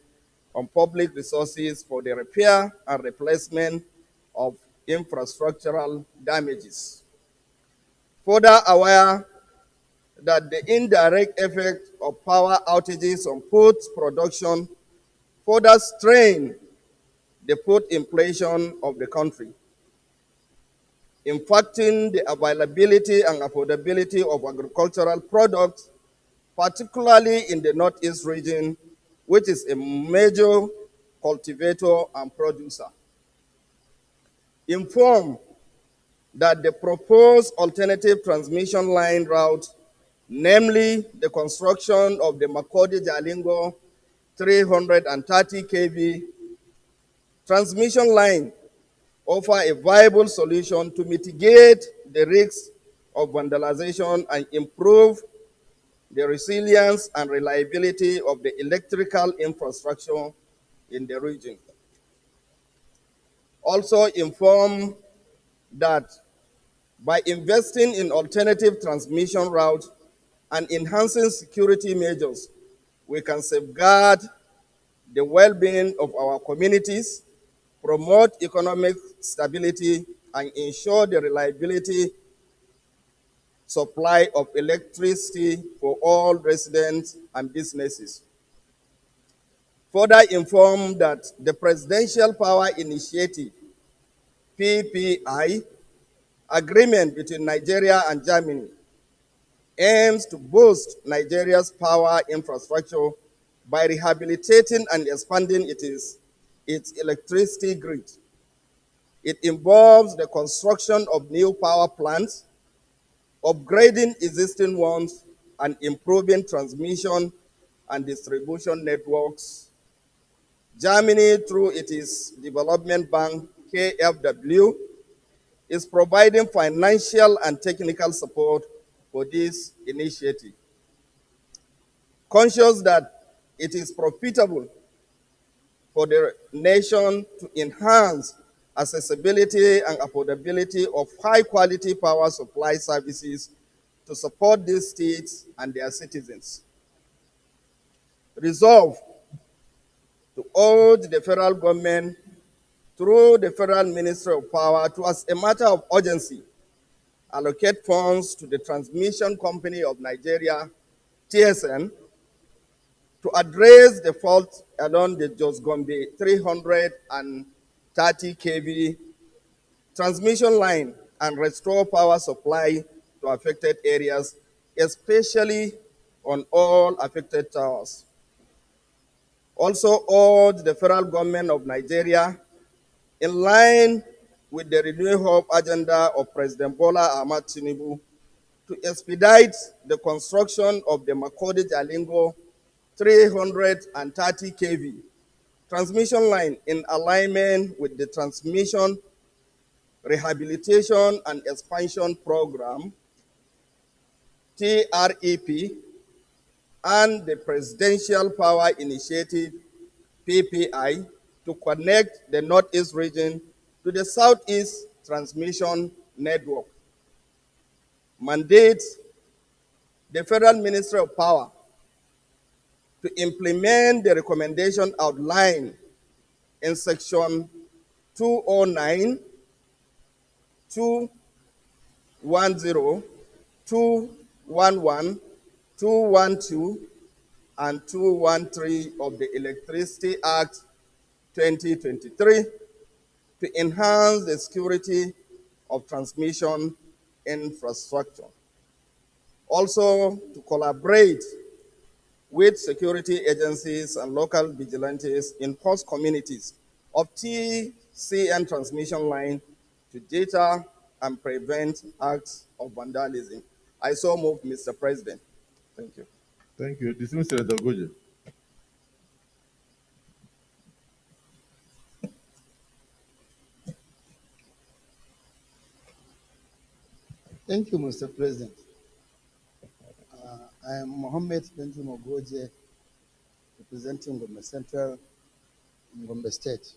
on public resources for the repair and replacement of infrastructural damages. Further aware that the indirect effect of power outages on food production further strain the food inflation of the country, impacting the availability and affordability of agricultural products, particularly in the Northeast region, which is a major cultivator and producer. Informed that the proposed alternative transmission line route, namely the construction of the Makodi-Jalingo 330 kV transmission line, offer a viable solution to mitigate the risks of vandalization and improve the resilience and reliability of the electrical infrastructure in the region. Also inform that by investing in alternative transmission routes and enhancing security measures, we can safeguard the well-being of our communities, promote economic stability, and ensure the reliability supply of electricity for all residents and businesses. Further informed that the Presidential Power Initiative, PPI, agreement between Nigeria and Germany aims to boost Nigeria's power infrastructure by rehabilitating and expanding its electricity grid. It involves the construction of new power plants, upgrading existing ones, and improving transmission and distribution networks. Germany, through its development bank, KfW, is providing financial and technical support for this initiative. Conscious that it is profitable for the nation to enhance accessibility and affordability of high-quality power supply services to support these states and their citizens. Resolve to urge the federal government through the Federal Ministry of Power to, as a matter of urgency, allocate funds to the Transmission Company of Nigeria, TSN, to address the fault along the Jos Gombe 330 kV transmission line and restore power supply to affected areas, especially on all affected towers. Also urge the federal government of Nigeria, in line with the Renewed Hope agenda of President Bola Ahmed Tinubu, to expedite the construction of the Makodi-Jalingo 330 kV transmission line in alignment with the Transmission Rehabilitation and Expansion Program, TREP, and the Presidential Power Initiative, PPI, to connect the Northeast region to the Southeast Transmission Network. Mandate the Federal Ministry of Power to implement the recommendation outlined in Section 209, 210, 211, 212, and 213 of the Electricity Act 2023 to enhance the security of transmission infrastructure. Also, to collaborate with security agencies and local vigilantes in host communities of TCN transmission line to deter and prevent acts of vandalism. I so move, Mr. President. Thank you. Thank you. Dismissed Senator Goje. Thank you, Mr. President. I am Mohammed Benjamin Ogoje, representing Gombe Central in Gombe State.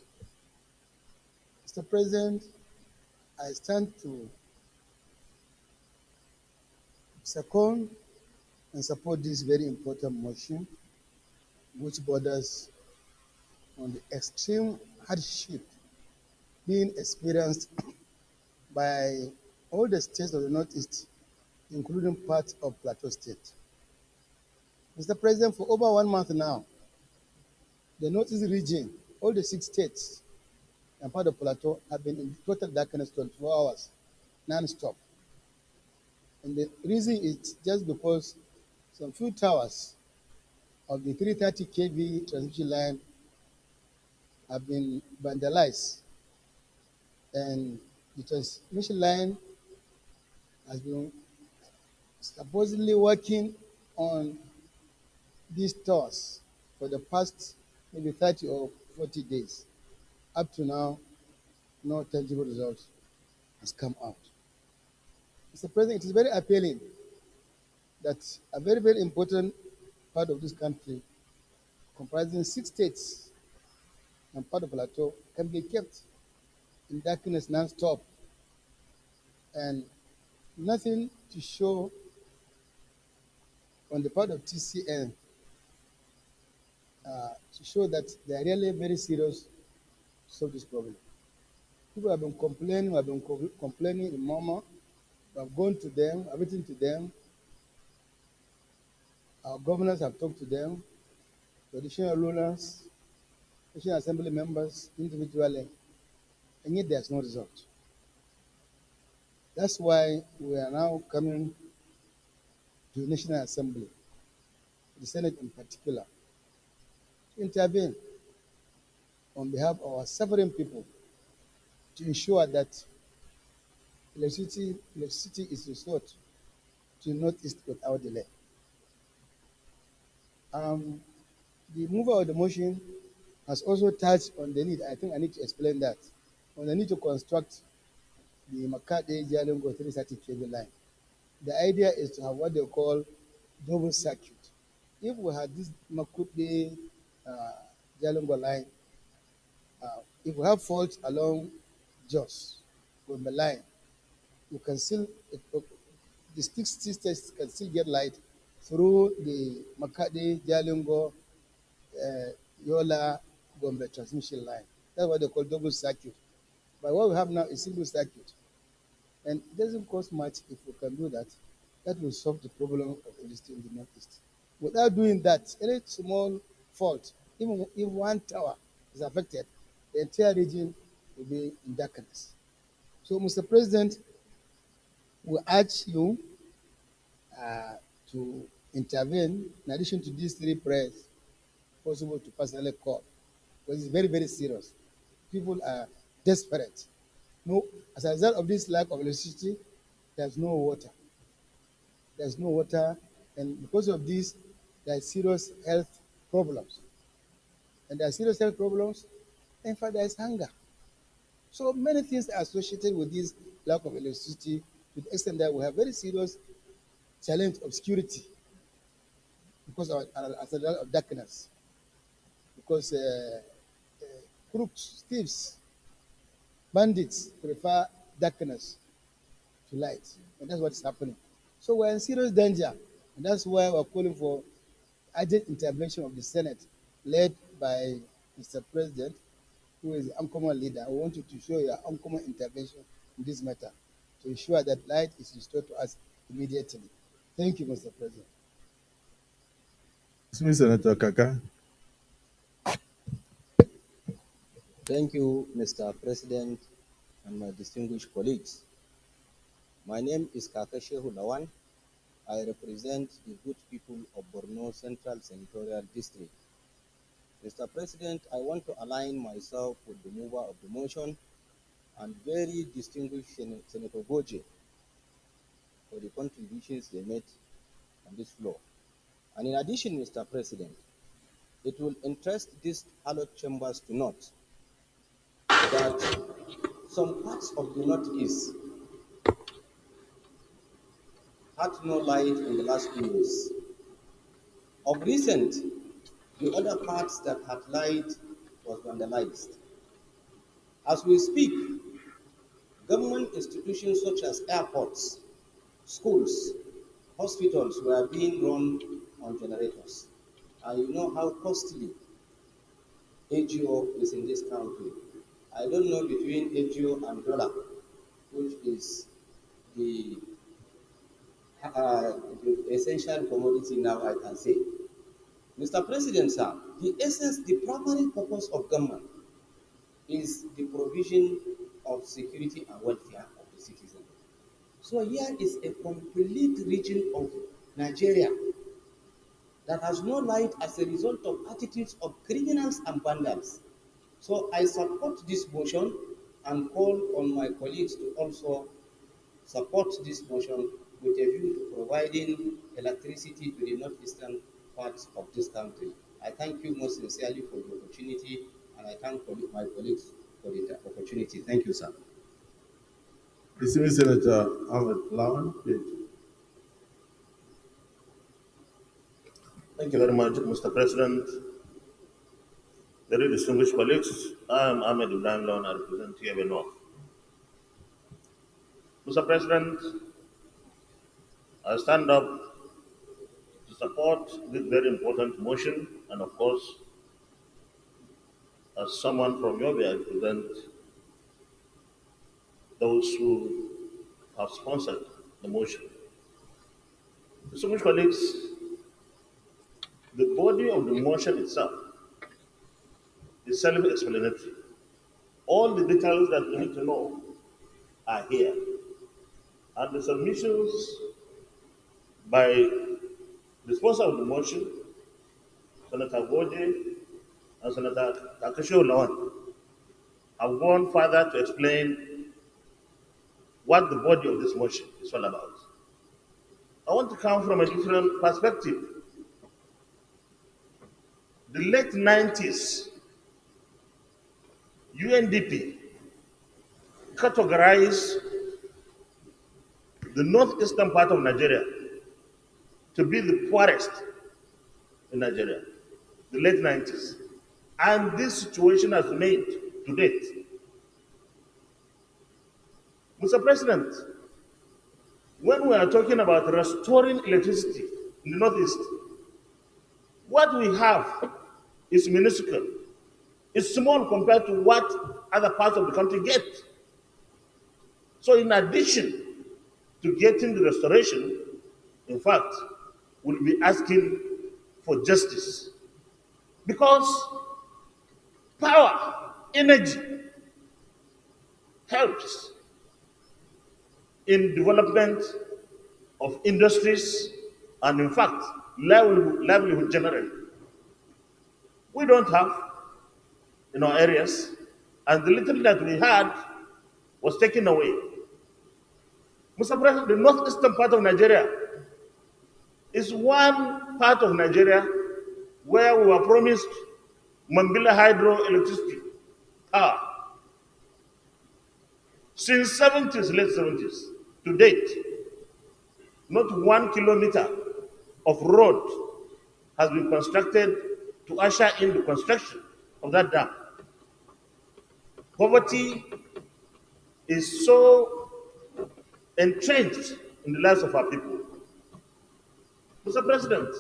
Mr. President, I stand to second and support this very important motion, which borders on the extreme hardship being experienced by all the states of the Northeast including parts of Plateau State. Mr. President, for over 1 month now, the Northeast region, all the 6 states and part of Plateau have been in total darkness 24 hours, non-stop. And the reason is just because some few towers of the 330 kV transmission line have been vandalized, and the transmission line has been supposedly working on these towers for the past maybe 30 or 40 days. Up to now, no tangible result has come out. Mr. President, it is very appealing that a very, very important part of this country, comprising 6 states and part of Plateau, can be kept in darkness non-stop, and nothing to show on the part of TCN to show that they are really very serious to solve this problem. People have been complaining in Mama. We have gone to them, I've written to them. Our governors have talked to them, traditional rulers, national assembly members individually, and yet there's no result. That's why we are now coming to the National Assembly, the Senate in particular, to intervene on behalf of our suffering people to ensure that electricity is restored to the Northeast without delay. The mover of the motion has also touched on the need, I think I need to explain that, on the need to construct the Makate Jalingo 330 kV line. The idea is to have what they call double circuit. If we had this Makute Jalingo line, if we have faults along Jos, on the line, you can still, the 6 states can still get light through the Makade Jalingo Yola Gombe transmission line. That's what they call double circuit. But what we have now is single circuit. And it doesn't cost much if we can do that. That will solve the problem of electricity in the Northeast. Without doing that, any small fault, even if one tower is affected, the entire region will be in darkness. So, Mr. President, we urge you to intervene in addition to these 3 prayers, possible to personally call, because it's very, very serious. People are desperate. No, as a result of this lack of electricity, there's no water. There's no water, and because of this, there are serious health problems. And there are serious health problems. In fact, there is hunger. So many things are associated with this lack of electricity, to the extent that we have very serious challenge of security because of, as a result of darkness. Because crooks, thieves, bandits prefer darkness to light, and that's what's happening. So we're in serious danger, and that's why we're calling for urgent intervention of the Senate, led by Mr. President, who is the uncommon leader. We want you to show your uncommon intervention in this matter to ensure that light is restored to us immediately. Thank you, Mr. President. Senator Kaka. Thank you, Mr. President, and my distinguished colleagues. My name is Kaka Shehu Lawan. I represent the good people of Borno Central Senatorial District. Mr. President, I want to align myself with the mover of the motion and very distinguished Senator Goje for the contributions they made on this floor. And in addition, Mr. President, it will interest these hallowed chambers to note that some parts of the Northeast had no light in the last few years. Of recent, the other parts that had light was vandalized. As we speak, government institutions such as airports, schools, hospitals were being run on generators. And you know how costly AGO is in this country. I don't know between AGO and dollar, which is the the essential commodity now, I can say. Mr. President, sir, the essence, the primary purpose of government is the provision of security and welfare of the citizen. So here is a complete region of Nigeria that has no light as a result of attitudes of criminals and vandals. So I support this motion and call on my colleagues to also support this motion with a view to providing electricity to the northeastern parts of this country. I thank you most sincerely for the opportunity, and I thank my colleagues for the opportunity. Thank you, sir. Distinguished Senator Ahmed Lawan, please. Thank you very much, Mr. President. Very distinguished colleagues, I am Ahmed Ibrahim Lawan, I represent TAB North. Mr. President, I stand up to support this very important motion, and of course, as someone from Yobe, I represent those who have sponsored the motion. Distinguished colleagues, the body of the motion itself is self-explanatory. All the details that we need to know are here. And the submissions by the sponsor of the motion, Senator Gode and Senator Takashio Lawan, have gone further to explain what the body of this motion is all about. I want to come from a different perspective. The late 90s, UNDP categorized the northeastern part of Nigeria to be the poorest in Nigeria, the late 90s. And this situation has remained to date. Mr. President, when we are talking about restoring electricity in the Northeast, what we have is minuscule. It's small compared to what other parts of the country get. So in addition to getting the restoration, in fact, we'll be asking for justice. Because power, energy, helps in development of industries and, in fact, livelihood generally. We don't have in our areas, and the little that we had was taken away. Mr. President, the northeastern part of Nigeria is one part of Nigeria where we were promised Mambila hydroelectricity power. Since late 70s, to date, not 1 kilometer of road has been constructed to usher in the construction of that dam. Poverty is so entrenched in the lives of our people. Mr. President,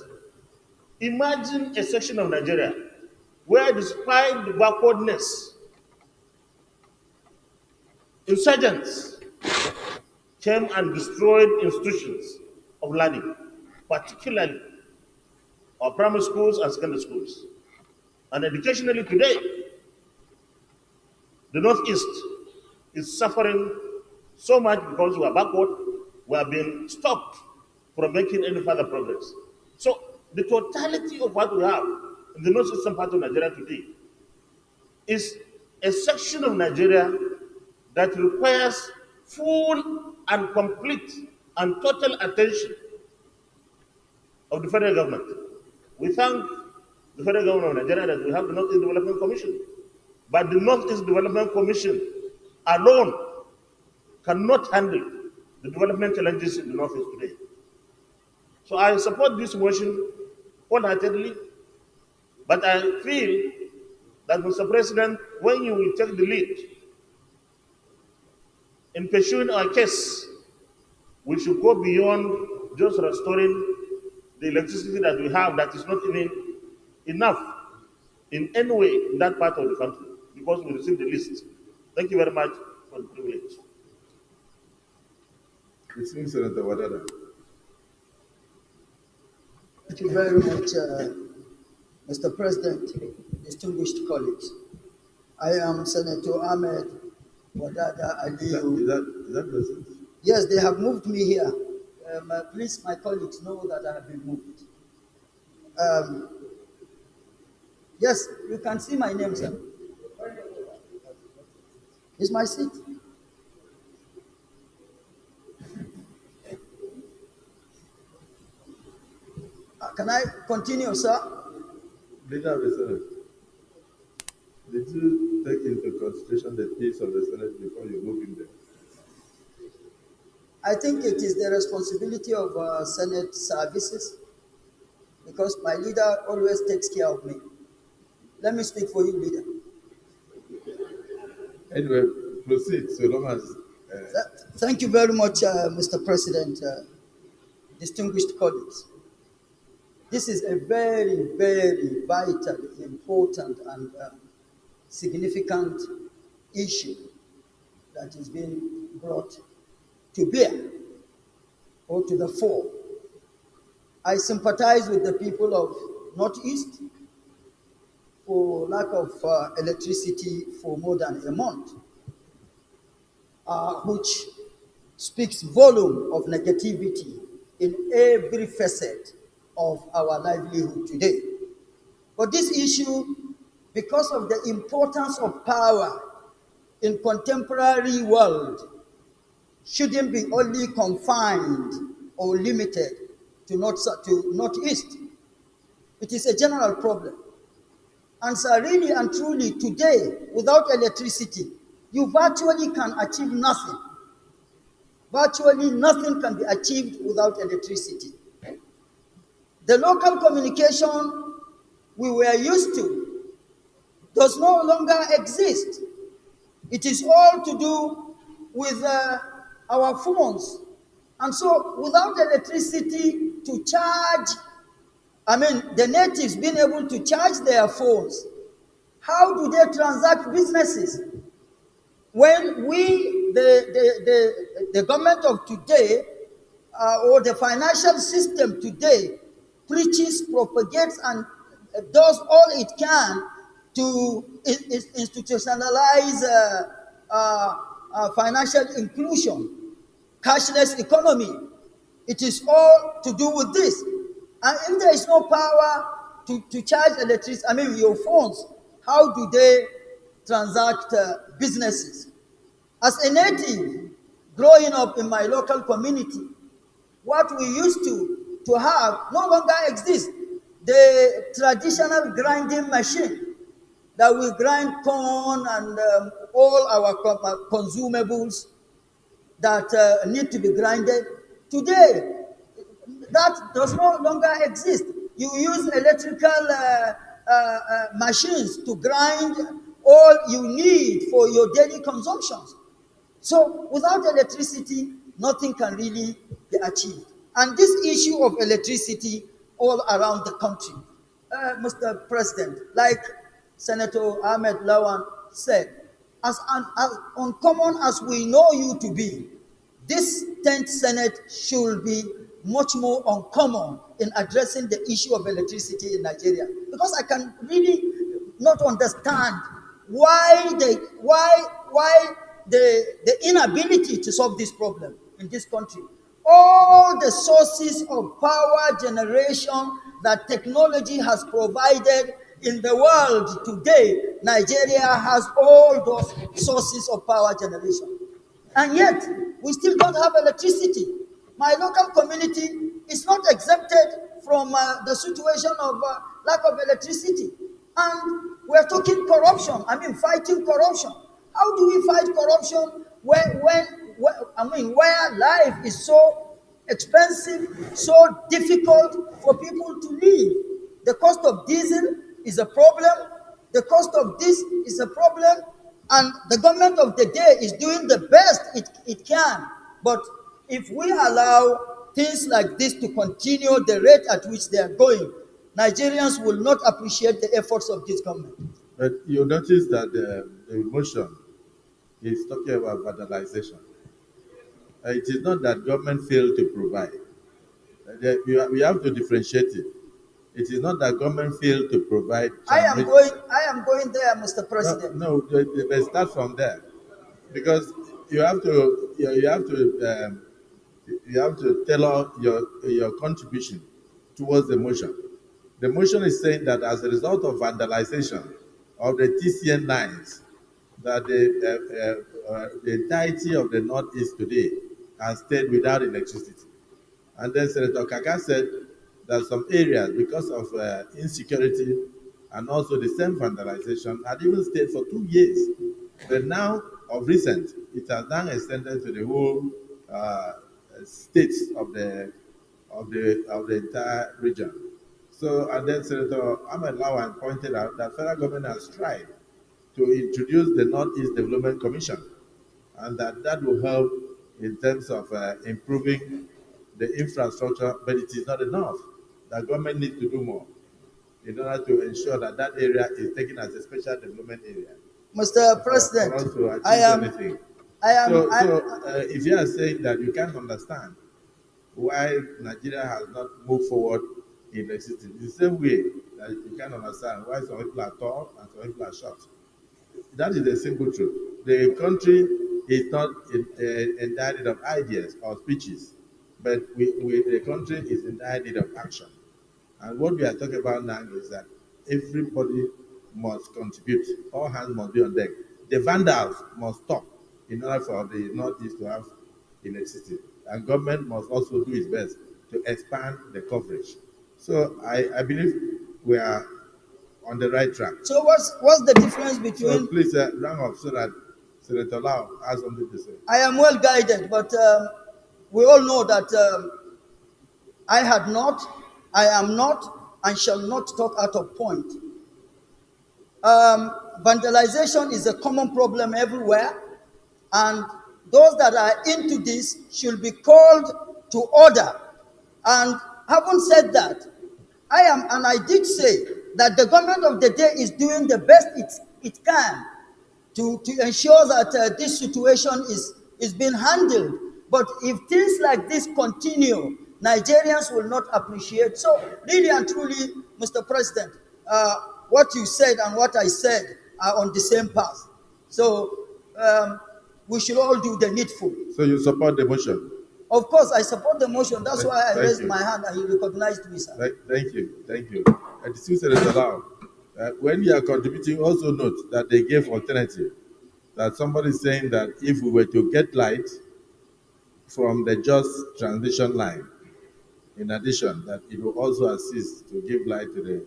imagine a section of Nigeria where, despite the backwardness, insurgents came and destroyed institutions of learning, particularly our primary schools and secondary schools. And educationally today, the Northeast is suffering so much because we are backward, we are being stopped from making any further progress. So the totality of what we have in the northeastern part of Nigeria today is a section of Nigeria that requires full and complete and total attention of the federal government. We thank the federal government of Nigeria that we have the Northeast Development Commission. But the Northeast Development Commission alone cannot handle the development challenges in the Northeast today. So I support this motion wholeheartedly, but I feel that, Mr. President, when you will take the lead in pursuing our case, we should go beyond just restoring the electricity that we have that is not enough in any way in that part of the country, because we received the list. Thank you very much for the privilege. Senator Wadada. Thank you very much, Mr. President, distinguished colleagues. I am Senator Ahmed Wadada Aliyu. Is that President? Yes, they have moved me here. Please, my colleagues know that I have been moved. Yes, you can see my name, sir. It's my seat. Can I continue, sir? Leader of the Senate, did you take into consideration the peace of the Senate before you move in there? I think it is the responsibility of Senate services because my leader always takes care of me. Let me speak for you, leader. Anyway, proceed so long as. Thank you very much, Mr. President, distinguished colleagues. This is a very, very vital, important, and significant issue that is being brought to bear or to the fore. I sympathize with the people of Northeast for lack of electricity for more than a month, which speaks volume of negativity in every facet of our livelihood today. But this issue, because of the importance of power in contemporary world, shouldn't be only confined or limited to Northeast. It is a general problem. And so really and truly today, without electricity, you virtually can achieve nothing. Virtually nothing can be achieved without electricity. The local communication we were used to does no longer exist. It is all to do with our phones. And so without electricity to charge, the natives being able to charge their phones, how do they transact businesses? When the government of today, or the financial system today, preaches, propagates, and does all it can to institutionalize financial inclusion, cashless economy. It is all to do with this. And if there is no power to charge electricity, your phones, how do they transact businesses? As a native, growing up in my local community, what we used to have no longer exists. The traditional grinding machine that will grind corn and all our consumables that need to be grinded. Today, that does no longer exist. You use electrical machines to grind all you need for your daily consumptions. So without electricity, nothing can really be achieved. And this issue of electricity all around the country, Mr. President, like Senator Ahmed Lawan said, as uncommon as we know you to be, this 10th Senate should be much more uncommon in addressing the issue of electricity in Nigeria. Because I can really not understand why the inability to solve this problem in this country. All the sources of power generation that technology has provided in the world today, Nigeria has all those sources of power generation. And yet, we still don't have electricity. My local community is not exempted from the situation of lack of electricity. And we're talking corruption, fighting corruption. How do we fight corruption where life is so expensive, so difficult for people to live? The cost of diesel is a problem. The cost of this is a problem. And the government of the day is doing the best it can. But if we allow things like this to continue the rate at which they are going, Nigerians will not appreciate the efforts of this government. But you notice that the motion is talking about vandalization. It is not that government failed to provide. We have to differentiate it. It is not that government failed to provide. I am going there, Mr. President. No, they start from there, because you have to tailor your contribution towards the motion. The motion is saying that as a result of vandalization of the TCN lines, that the entirety of the Northeast today has stayed without electricity. And then Senator Kaka said that some areas, because of insecurity and also the same vandalization, had even stayed for 2 years. But now, of recent, it has now extended to the whole states of the entire region. So, and then Senator Ahmed Lawan pointed out that federal government has tried to introduce the Northeast Development Commission, and that will help in terms of improving the infrastructure, but it is not enough. The government needs to do more in order to ensure that that area is taken as a special development area. Mr. President, for us to achieve I am. anything. If you are saying that you can't understand why Nigeria has not moved forward in electricity, the same way that you can't understand why some people are tall and some people are short. That is the simple truth. The country is not in dire need of ideas or speeches, but the country is in dire need of action. And what we are talking about now is that everybody must contribute. All hands must be on deck. The vandals must stop in order for the Northeast to have electricity. And government must also do its best to expand the coverage. So I believe we are on the right track. So what's the difference between? So please round up so that Senator Lau has something to say. I am well guided, but we all know that I am not, and shall not talk out of point. Vandalization is a common problem everywhere, and those that are into this should be called to order. And having said that, I did say that the government of the day is doing the best it can to ensure that this situation is being handled. But if things like this continue, Nigerians will not appreciate. So really and truly, Mr. President, what you said and what I said are on the same path. So we should all do the needful. So you support the motion? Of course, I support the motion. That's why I raised my hand and he recognized me, sir. Thank you. And still, Senator Lau, when you are contributing, also note that they gave alternative. That somebody is saying that if we were to get light from the just transition line, in addition, that it will also assist to give light to the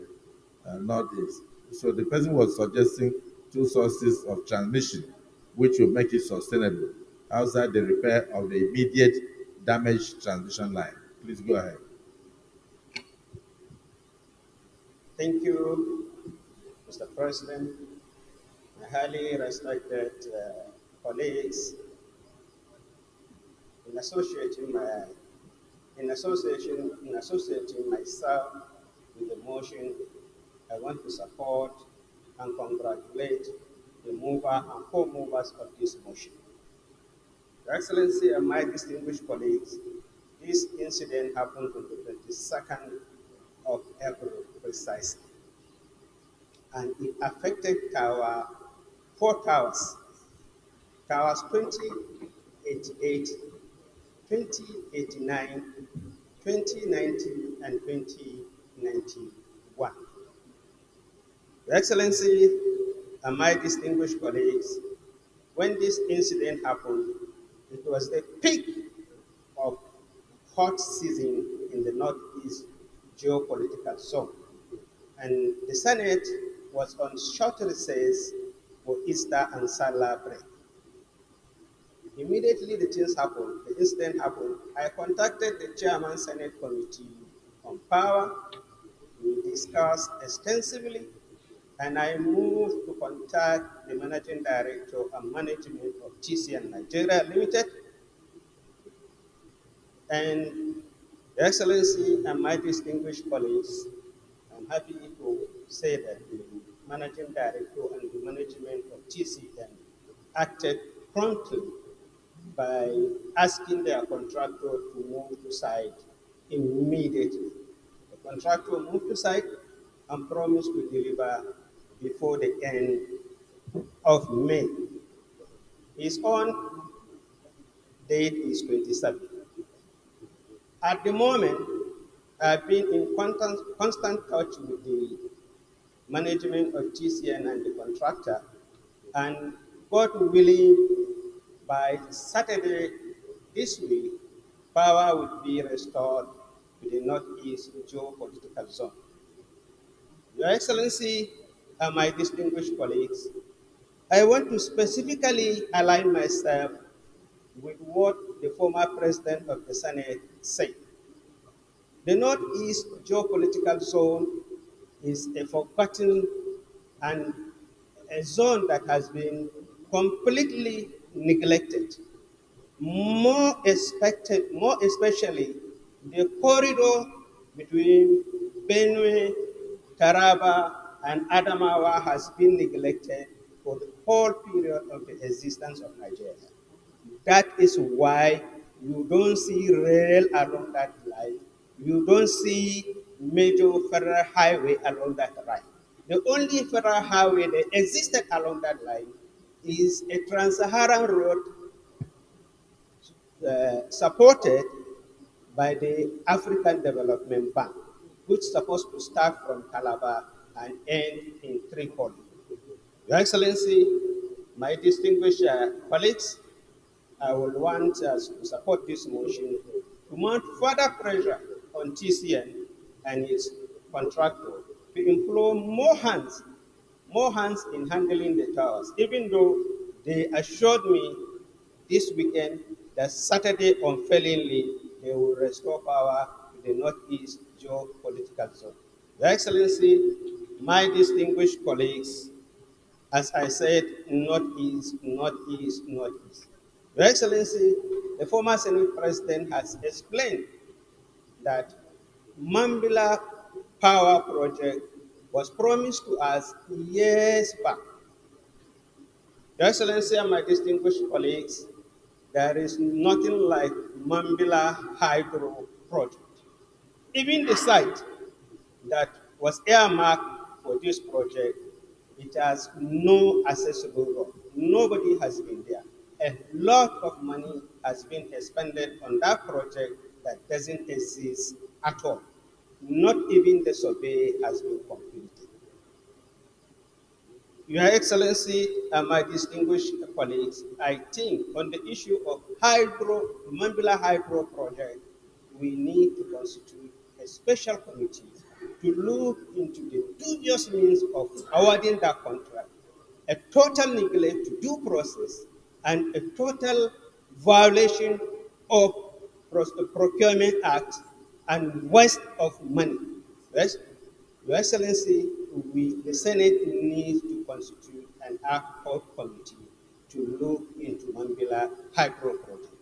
Northeast. So the person was suggesting two sources of transmission, which will make it sustainable outside the repair of the immediate damaged transmission line. Please go ahead. Thank you, Mr. President, my highly respected colleagues. In associating myself with the motion, I want to support and congratulate the mover and co-movers of this motion. Your Excellency and my distinguished colleagues, this incident happened on the 22nd of April precisely, and it affected four towers, towers 2088, 2089, 2090, and 2091. Your Excellency and my distinguished colleagues, when this incident happened, it was the peak of hot season in the Northeast geopolitical zone, and the Senate was on short recess for Easter and Salah break. Immediately the incident happened, I contacted the Chairman Senate Committee on Power. We discussed extensively, and I moved to contact the Managing Director and Management of TCN Nigeria Limited. And Your Excellency and my distinguished colleagues, I'm happy to say that the Managing Director and the management of TCN acted promptly by asking their contractor to move to site immediately. The Contractor moved to site and promised to deliver before the end of May. His own date is 27. At the moment, I've been in constant touch with the management of TCN and the contractor, and God willing, by Saturday this week, power will be restored to the Northeast geopolitical zone. Your Excellency and my distinguished colleagues, I want to specifically align myself with what the former President of the Senate said. The Northeast geopolitical zone is a forgotten and a zone that has been completely neglected. More especially the corridor between Benue, Taraba, and Adamawa has been neglected for the whole period of the existence of Nigeria. That is why you don't see rail along that line. You don't see major federal highway along that line. The only federal highway that existed along that line is a trans-Saharan road supported by the African Development Bank, which is supposed to start from Calabar and end in Tripoli. Your Excellency, my distinguished colleagues, I will want us to support this motion to mount further pressure on TCN and its contractor to employ more hands in handling the towers, even though they assured me this weekend that Saturday unfailingly they will restore power to the Northeast geopolitical zone. Your Excellency, my distinguished colleagues, as I said, Northeast, Northeast, Northeast. Your Excellency, the former Senate President has explained that Mambila Power Project was promised to us years back. Your Excellency and my distinguished colleagues, there is nothing like Mambila Hydro Project. Even the site that was earmarked for this project, it has no accessible road. Nobody has been there. A lot of money has been expended on that project that doesn't exist at all. Not even the survey has been completed. Your Excellency and my distinguished colleagues, I think on the issue of Mambila Hydro project, we need to constitute a special committee to look into the dubious means of awarding that contract, a total neglect to due process, and a total violation of the Procurement Act and waste of money. Yes? Your Excellency, the Senate needs to constitute an ad hoc committee to look into Mambila Hydro project.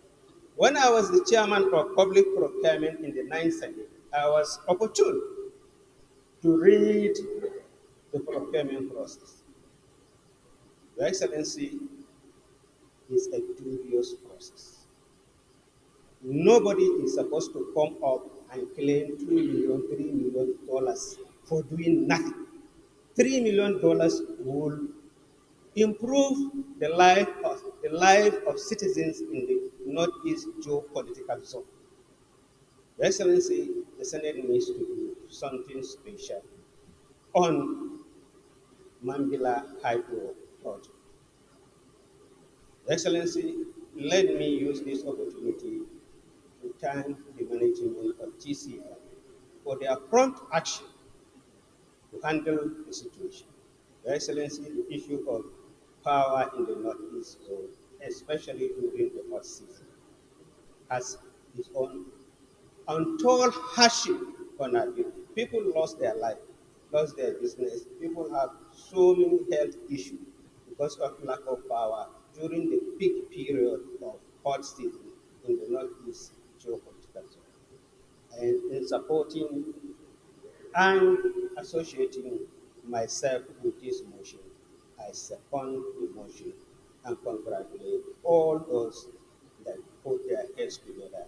When I was the chairman of public procurement in the Ninth Senate, I was opportune to read the procurement process. Your Excellency, is a dubious process. Nobody is supposed to come up and claim $2 million, $3 million for doing nothing. $3 million will improve the life of citizens in the Northeast geopolitical zone. Your Excellency, the Senate needs to do something special on Mambila Hydro project. Your Excellency, let me use this opportunity to thank the management of TCN for their prompt action to handle the situation. Your Excellency, the issue of power in the Northeast zone, especially during the hot season, has its own untold hardship on our people. People lost their life, lost their business. People have so many health issues because of lack of power during the peak period of hot season in the Northeast geopolitical zone. And in supporting and associating myself with this motion, I second the motion and congratulate all those that put their heads together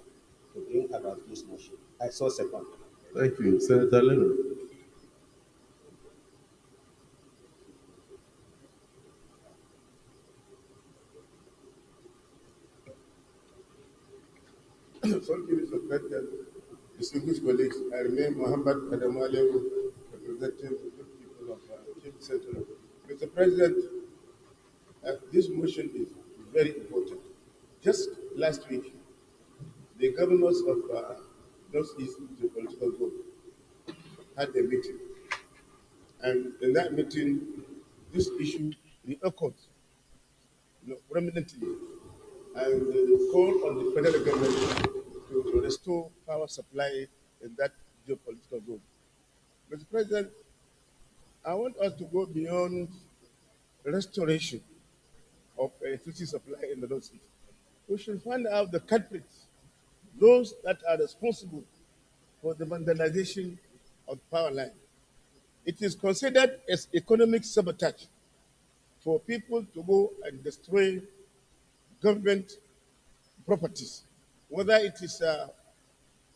to bring about this motion. I so second. Thank you. Senator Leno. Thank you, Mr. President. Distinguished colleagues, I remain Muhammad Adamalewu, representing the good people of Cape Central. Mr. President, this motion is very important. Just last week, the governors of Northeast Geopolitical Zone had a meeting. And in that meeting, this issue reoccurred prominently. And they called on the federal government to restore power supply in that geopolitical zone. Mr. President, I want us to go beyond restoration of electricity supply in the Northeast. We should find out the culprits, those that are responsible for the vandalization of power line. It is considered as economic sabotage for people to go and destroy government properties, whether it is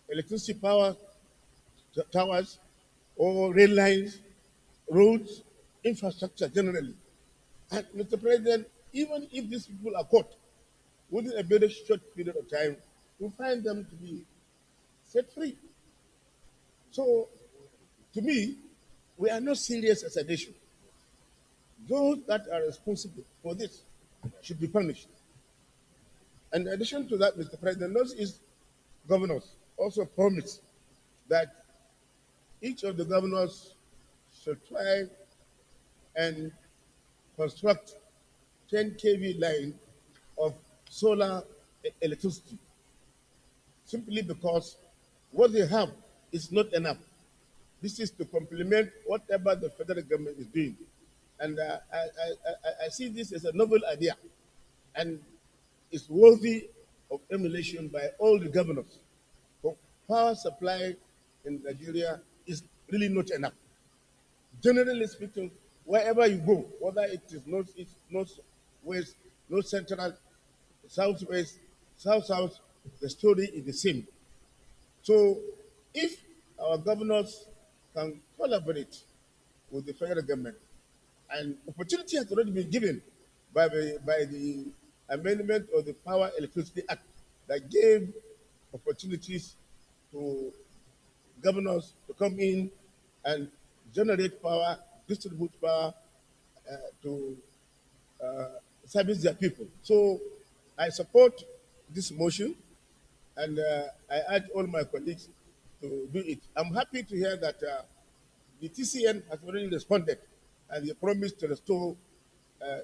electricity power towers or rail lines, roads, infrastructure generally. And Mr. President, even if these people are caught within a very short period of time, we find them to be set free. So, to me, we are not serious as a nation. Those that are responsible for this should be punished. And in addition to that, Mr. President, Northeast governors also promised that each of the governors should try and construct 10 kV line of solar electricity, simply because what they have is not enough. This is to complement whatever the federal government is doing. And I see this as a novel idea, and it's worthy of emulation by all the governors. For power supply in Nigeria is really not enough. Generally speaking, wherever you go, whether it is northeast, northwest, north central, southwest, south, the story is the same. So if our governors can collaborate with the federal government, and opportunity has already been given by the amendment of the Power Electricity Act that gave opportunities to governors to come in and generate power, distribute power to service their people. So I support this motion, and I urge all my colleagues to do it. I'm happy to hear that the TCN has already responded, and they promised to restore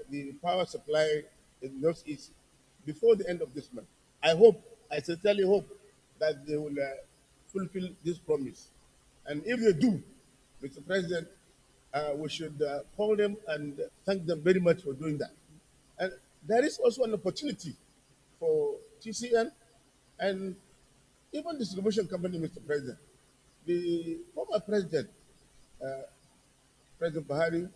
the power supply in the Northeast before the end of this month. I sincerely hope that they will fulfill this promise. And if they do, Mr. President, we should call them and thank them very much for doing that. And there is also an opportunity for TCN and even distribution company, Mr. President. The former president, President Buhari,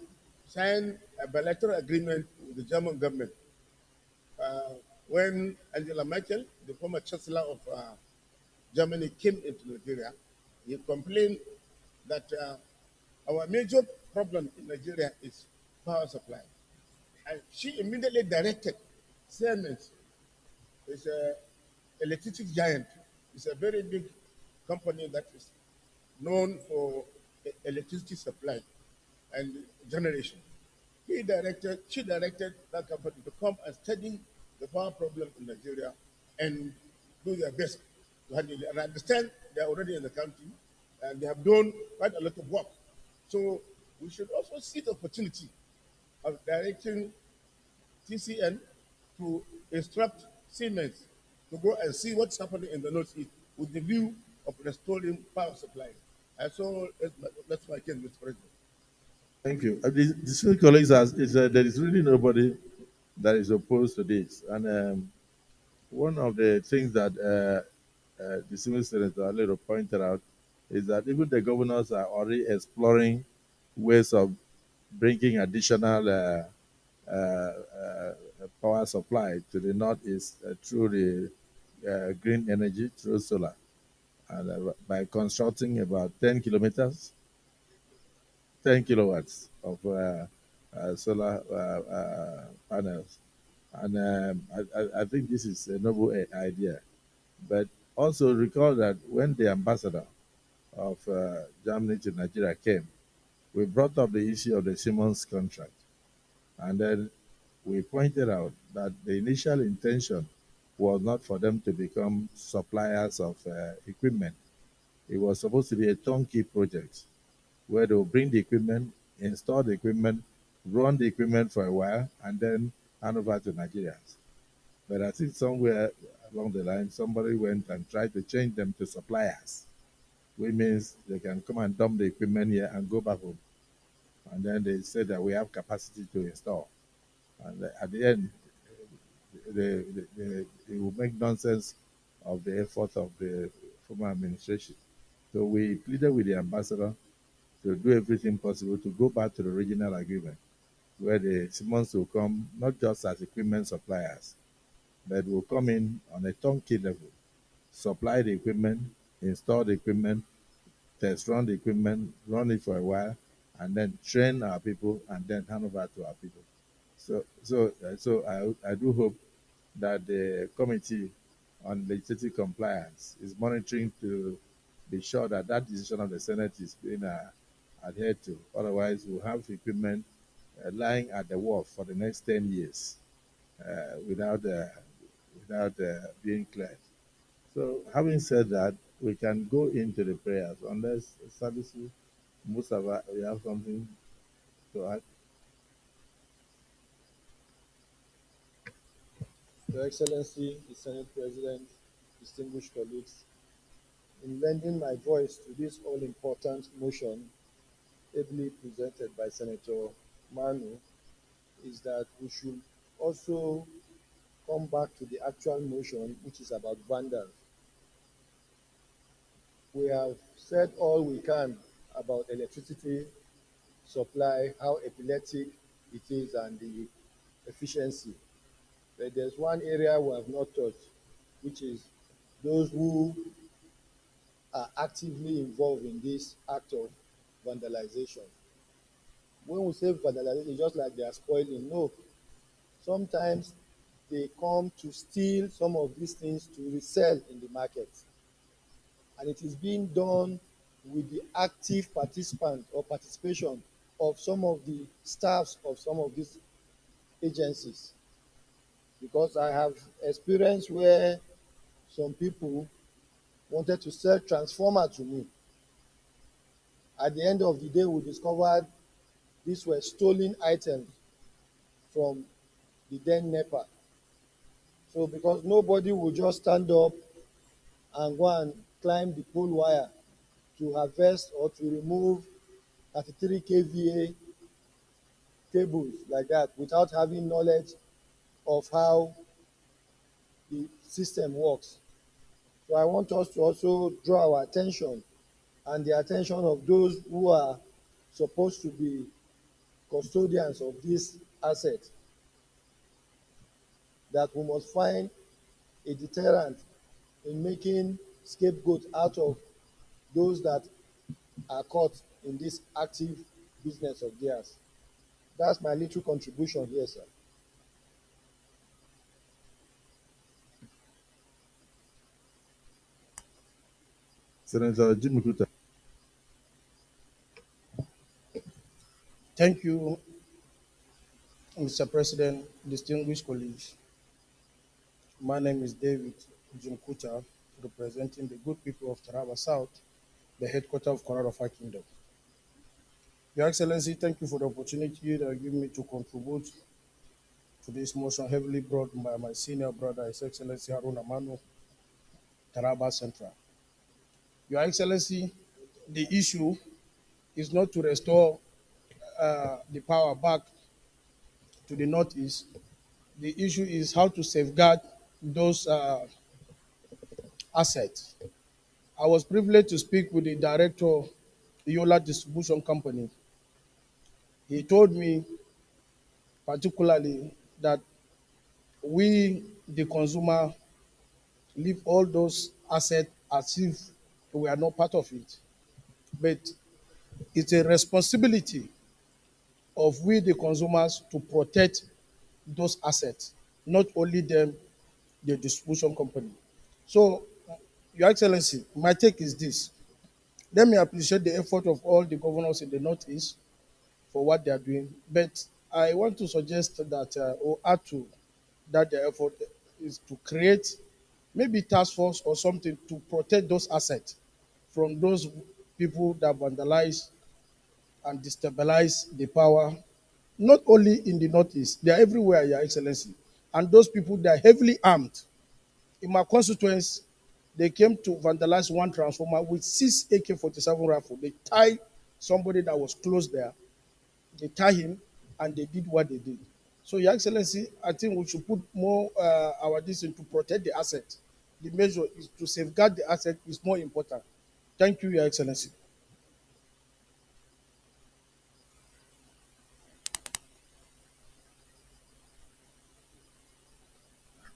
signed a bilateral agreement with the German government when Angela Merkel, the former chancellor of Germany, came into Nigeria. He complained that our major problem in Nigeria is power supply. And she immediately directed Siemens, it's an electricity giant. It's a very big company that is known for electricity supply and generation. She directed that company to come and study the power problem in Nigeria and do their best to handle it. And I understand they are already in the country and they have done quite a lot of work. So we should also see the opportunity of directing TCN to instruct Siemens to go and see what's happening in the Northeast with the view of restoring power supply. And so that's my case, Mr. President. Thank you. The civil colleagues there is really nobody that is opposed to this. And one of the things that the civil senator Alero pointed out is that even the governors are already exploring ways of bringing additional power supply to the northeast through the green energy, through solar. and by constructing about 10 kilometers, 10 kilowatts of solar panels. And I think this is a noble idea. But also recall that when the ambassador of Germany to Nigeria came, we brought up the issue of the Siemens contract. And then we pointed out that the initial intention was not for them to become suppliers of equipment. It was supposed to be a turnkey project where they will bring the equipment, install the equipment, run the equipment for a while, and then hand over to Nigerians. But I think somewhere along the line, somebody went and tried to change them to suppliers, which means they can come and dump the equipment here and go back home. And then they said that we have capacity to install. And at the end, they will make nonsense of the effort of the former administration. So we pleaded with the ambassador to do everything possible to go back to the original agreement, where the Siemens will come not just as equipment suppliers, but will come in on a turnkey level, supply the equipment, install the equipment, test run the equipment, run it for a while, and then train our people and then hand over to our people. So I do hope that the Committee on Legislative Compliance is monitoring to be sure that that decision of the Senate is being adhered to. Otherwise, we'll have equipment lying at the wharf for the next 10 years without being cleared. So, having said that, we can go into the prayers unless Sabisu Mustafa, you have something to add. Your Excellency, the Senate President, distinguished colleagues, in lending my voice to this all-important motion ably presented by Senator Manu, is that we should also come back to the actual motion, which is about vandals. We have said all we can about electricity supply, how epileptic it is, and the efficiency. But there's one area we have not touched, which is those who are actively involved in this act of vandalization. When we say vandalization, just like they are spoiling, no. Sometimes they come to steal some of these things to resell in the market. And it is being done with the active participant or participation of some of the staffs of some of these agencies. Because I have experience where some people wanted to sell transformer to me. At the end of the day, we discovered these were stolen items from the then NEPA. So because nobody will just stand up and go and climb the pole wire to harvest or to remove 33 kVA cables like that without having knowledge of how the system works. So I want us to also draw our attention and the attention of those who are supposed to be custodians of this asset, that we must find a deterrent in making scapegoats out of those that are caught in this active business of theirs. That's my little contribution here, sir. Senator Jimmy Kuta. Thank you, Mr. President, distinguished colleagues. My name is David Jimkuta, representing the good people of Taraba South, the headquarters of Korarofa Kingdom. Your Excellency, thank you for the opportunity that you give me to contribute to this motion heavily brought by my senior brother, His Excellency Haruna Manu, Taraba Central. Your Excellency, the issue is not to restore the power back to the Northeast. The issue is how to safeguard those assets. I was privileged to speak with the director of Yola Distribution Company. He told me particularly that we, the consumer, leave all those assets as if we are not part of it. But it's a responsibility of we, the consumers, to protect those assets, not only them, the distribution company. So, Your Excellency, my take is this. Let me appreciate the effort of all the governors in the Northeast for what they are doing. But I want to suggest that, or add to that, the effort is to create maybe task force or something to protect those assets from those people that vandalize and destabilize the power, not only in the Northeast, they are everywhere, Your Excellency. And those people, they are heavily armed. In my constituents, they came to vandalize one transformer with 6 AK-47 rifle. They tied somebody that was close there. They tied him, and they did what they did. So, Your Excellency, I think we should put more our decision to protect the asset. The measure is to safeguard the asset is more important. Thank you, Your Excellency.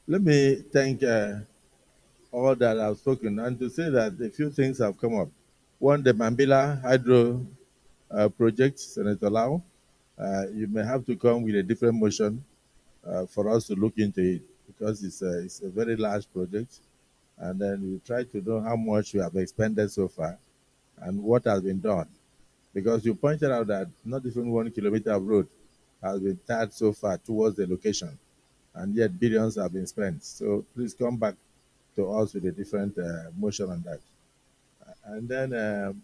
Let me thank all that have spoken and to say that a few things have come up. One, the Mambila Hydro project, Senator Lau, you may have to come with a different motion for us to look into it because it's a very large project. And then we try to know how much we have expended so far and what has been done. Because you pointed out that not even 1 kilometer of road has been tarred so far towards the location, and yet billions have been spent. So please come back to us with a different motion on that. And then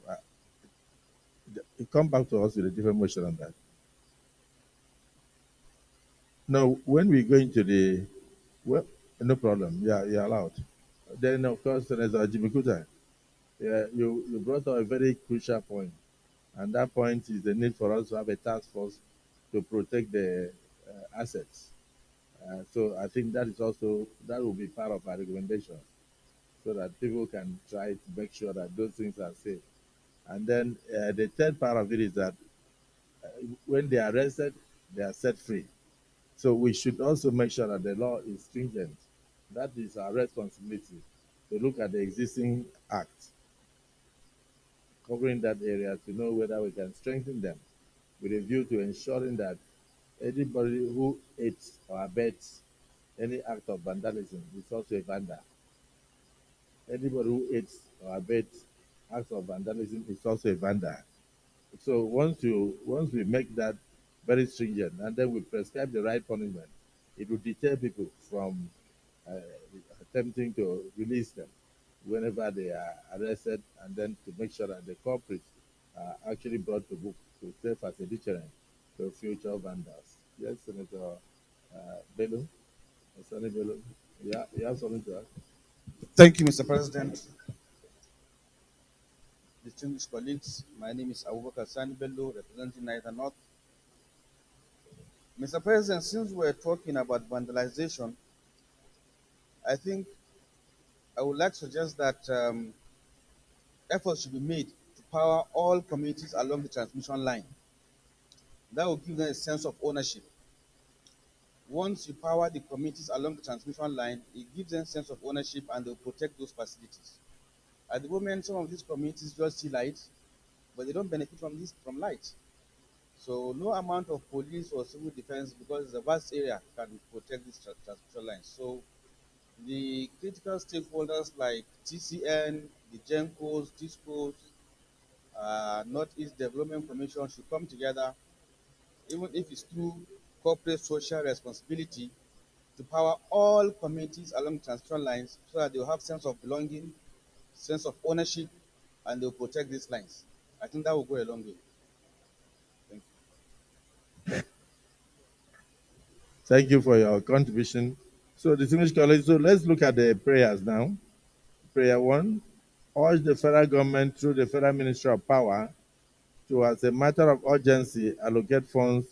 come back to us with a different motion on that. Now, when we go into the, well, no problem. Yeah, you're allowed. Then, of course, Senator Jimmy Kuta, yeah, you brought up a very crucial point. And that point is the need for us to have a task force to protect the assets. So I think that is also, that will be part of our recommendation so that people can try to make sure that those things are safe. And then the third part of it is that when they are arrested, they are set free. So we should also make sure that the law is stringent. That is our responsibility to look at the existing acts covering that area to know whether we can strengthen them with a view to ensuring that anybody who aids or abets any act of vandalism is also a vandal. Anybody who aids or abets acts of vandalism is also a vandal. So once we make that very stringent and then we prescribe the right punishment, it will deter people from attempting to release them whenever they are arrested, and then to make sure that the culprits are actually brought to book to serve as a deterrent to future vandals. Yes, Senator Bello, Sonny Bello, yeah, you have something to add? Thank you, Mr. President. Distinguished colleagues, my name is Abubakar Sani Bello, representing Niger North. Mr. President, since we're talking about vandalization, I think I would like to suggest that efforts should be made to power all communities along the transmission line. That will give them a sense of ownership. Once you power the communities along the transmission line, it gives them a sense of ownership and they'll protect those facilities. At the moment, some of these communities just see light, but they don't benefit from light. So no amount of police or civil defense, because it's a vast area, can protect these transmission lines. So the critical stakeholders like TCN, the GENCOs, DISCOs, Northeast Development Commission should come together, even if it's through corporate social responsibility, to power all communities along transmission lines so that they'll have sense of belonging, sense of ownership, and they'll protect these lines. I think that will go a long way. Thank you. Thank you for your contribution. So, distinguished colleagues, so let's look at the prayers now. Prayer 1, urge the federal government through the Federal Ministry of Power to, as a matter of urgency, allocate funds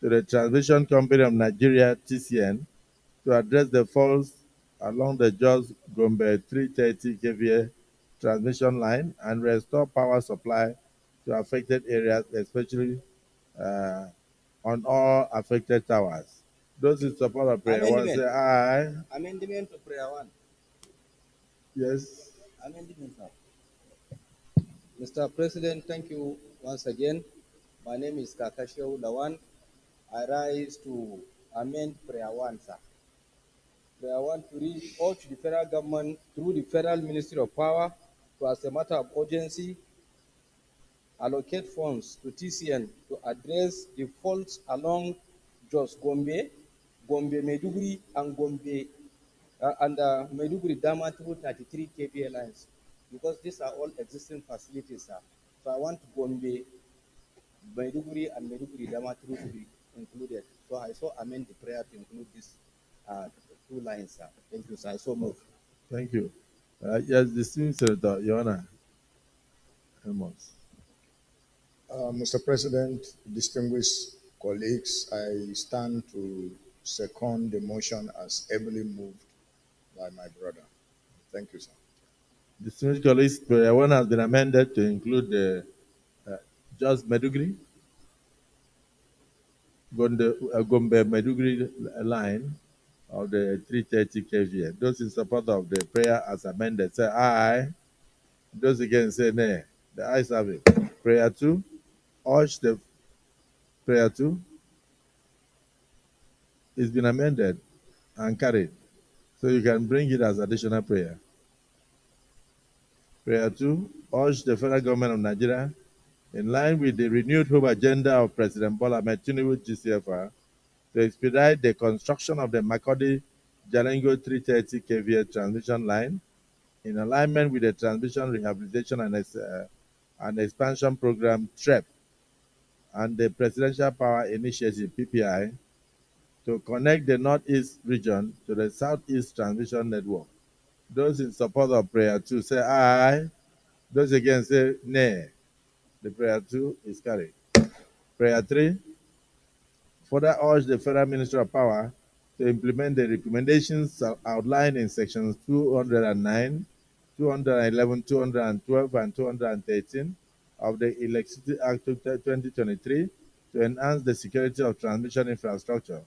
to the Transmission Company of Nigeria, TCN, to address the faults along the Jos Gombe 330 kVA transmission line and restore power supply to affected areas, especially on all affected towers. Those in support of prayer 1 say aye. Amendment to prayer 1. Yes. Amendment now. Mr. President, thank you once again. My name is Kakashio Lawan. I rise to amend Prayer 1, sir. Prayer 1 to read urge the federal government through the Federal Ministry of Power to, as a matter of urgency, allocate funds to TCN to address the faults along Jos Gombe, Gombe Meduguri, and Gombe Maiduguri Damaturu 33 kVA lines, because these are all existing facilities, sir. So I want Gombe, Maiduguri, and Maiduguri Damaturu to be included. So I so amend the prayer to include these two lines, sir. Thank you, sir. I so move. Thank you. Yes, distinguished Senator Joanna Amos. Mr. President, distinguished colleagues, I stand to second the motion as ably moved by my brother. Thank you, sir. Distinguished colleagues, prayer 1 has been amended to include the just Medugri, Gombe Medugri line of the 330 kVA. Those in support of the prayer as amended say aye. Those against say nay. The ayes have it. Prayer 2, urge the prayer 2 is been amended and carried. So you can bring it as additional prayer. Prayer 2, urge the federal government of Nigeria, in line with the renewed hope agenda of President Bola Ahmed Tinubu GCFR, to expedite the construction of the Makodi Jalingo 330 kVA transmission line in alignment with the Transmission Rehabilitation and Expansion Program TREP and the Presidential Power Initiative PPI to connect the Northeast region to the Southeast Transmission Network. Those in support of prayer 2 say aye. Those against say nay. The prayer 2 is carried. Prayer 3, further urge the Federal Ministry of Power to implement the recommendations outlined in sections 209, 211, 212, and 213 of the Electricity Act 2023 to enhance the security of transmission infrastructure.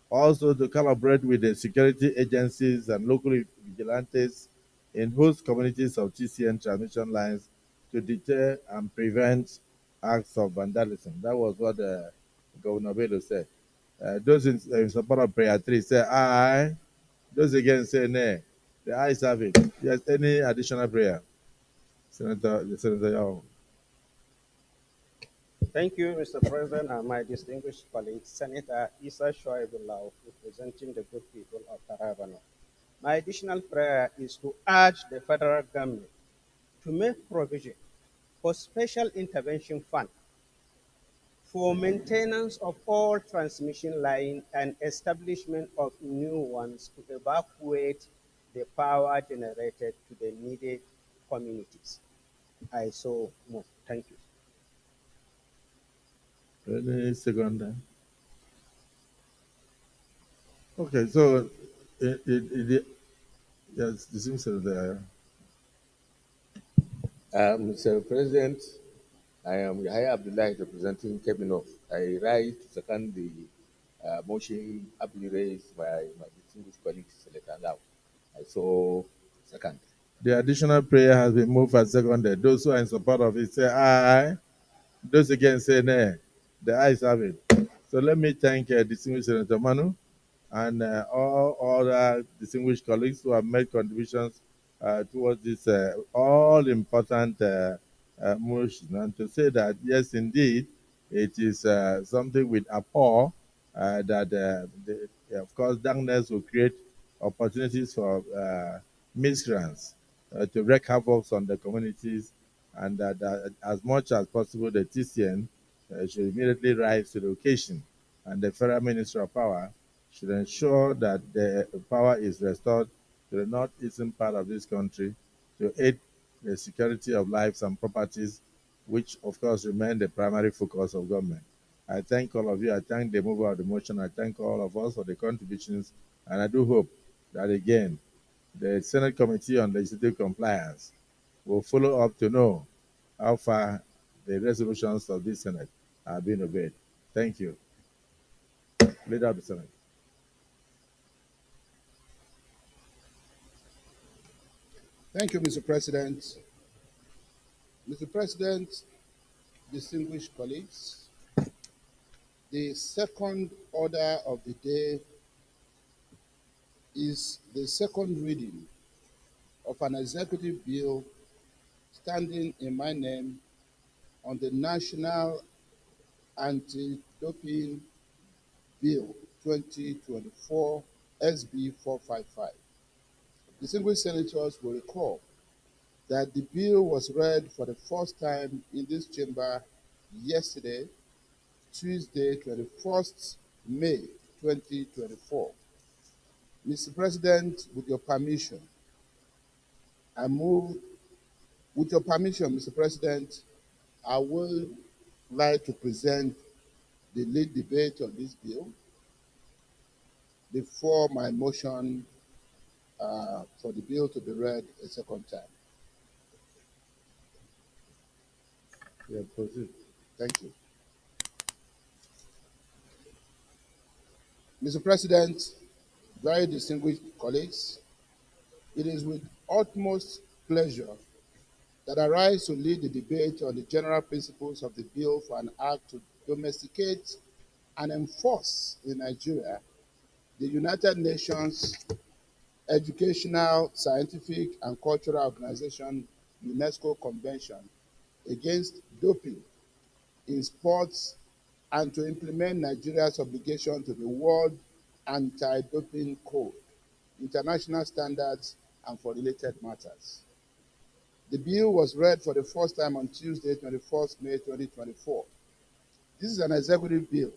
Also to collaborate with the security agencies and local vigilantes in host communities of TCN transmission lines to deter and prevent acts of vandalism. That was what Governor Bello said. Those in support of prayer 3 say aye. Those against say nay. The ayes have it. Yes, any additional prayer? Senator Yao. Thank you, Mr. President, and my distinguished colleague, Senator Isa Shoaibullah, representing the good people of Taraba North. My additional prayer is to urge the federal government to make provision for special intervention fund for maintenance of all transmission lines and establishment of new ones to evacuate the power generated to the needed communities. I so move. Thank you. Any second? Okay, so yes, this seems there. Mr. President, I am Yahya Abdullahi representing Kebbi. I rise to second the motion ably raised by my distinguished colleague, Senator Lau. I so second. The additional prayer has been moved and seconded. Those who are in support of it say aye. Those against say nay. The ayes have it. So let me thank distinguished Senator Manu and all other distinguished colleagues who have made contributions towards this all important motion, and to say that yes, indeed, it is something with abhor that of course darkness will create opportunities for miscreants to wreak havoc on the communities, and that as much as possible the TCN should immediately rise to the occasion, and the Federal Minister of Power should ensure that the power is restored to the northeastern part of this country to aid the security of lives and properties, which of course remain the primary focus of government. I thank all of you. I thank the mover of the motion. I thank all of us for the contributions, and I do hope that again, the Senate Committee on Legislative Compliance will follow up to know how far the resolutions of this Senate are being obeyed. Thank you. Leader of the Senate. Thank you, Mr. President. Mr. President, distinguished colleagues, the second order of the day is the second reading of an executive bill standing in my name on the National Anti-Doping Bill 2024 SB 455. Distinguished senators will recall that the bill was read for the first time in this chamber yesterday, Tuesday, 21st May 2024. Mr. President, with your permission, Mr. President, I would like to present the lead debate on this bill before my motion for the bill to be read a second time. Yeah, proceed. Thank you. Mr. President, very distinguished colleagues, it is with utmost pleasure that I rise to lead the debate on the general principles of the bill for an act to domesticate and enforce in Nigeria the United Nations Educational, Scientific, and Cultural Organization UNESCO Convention against doping in sports and to implement Nigeria's obligation to the World Anti-Doping Code, international standards, and for related matters. The bill was read for the first time on Tuesday, 21st May 2024. This is an executive bill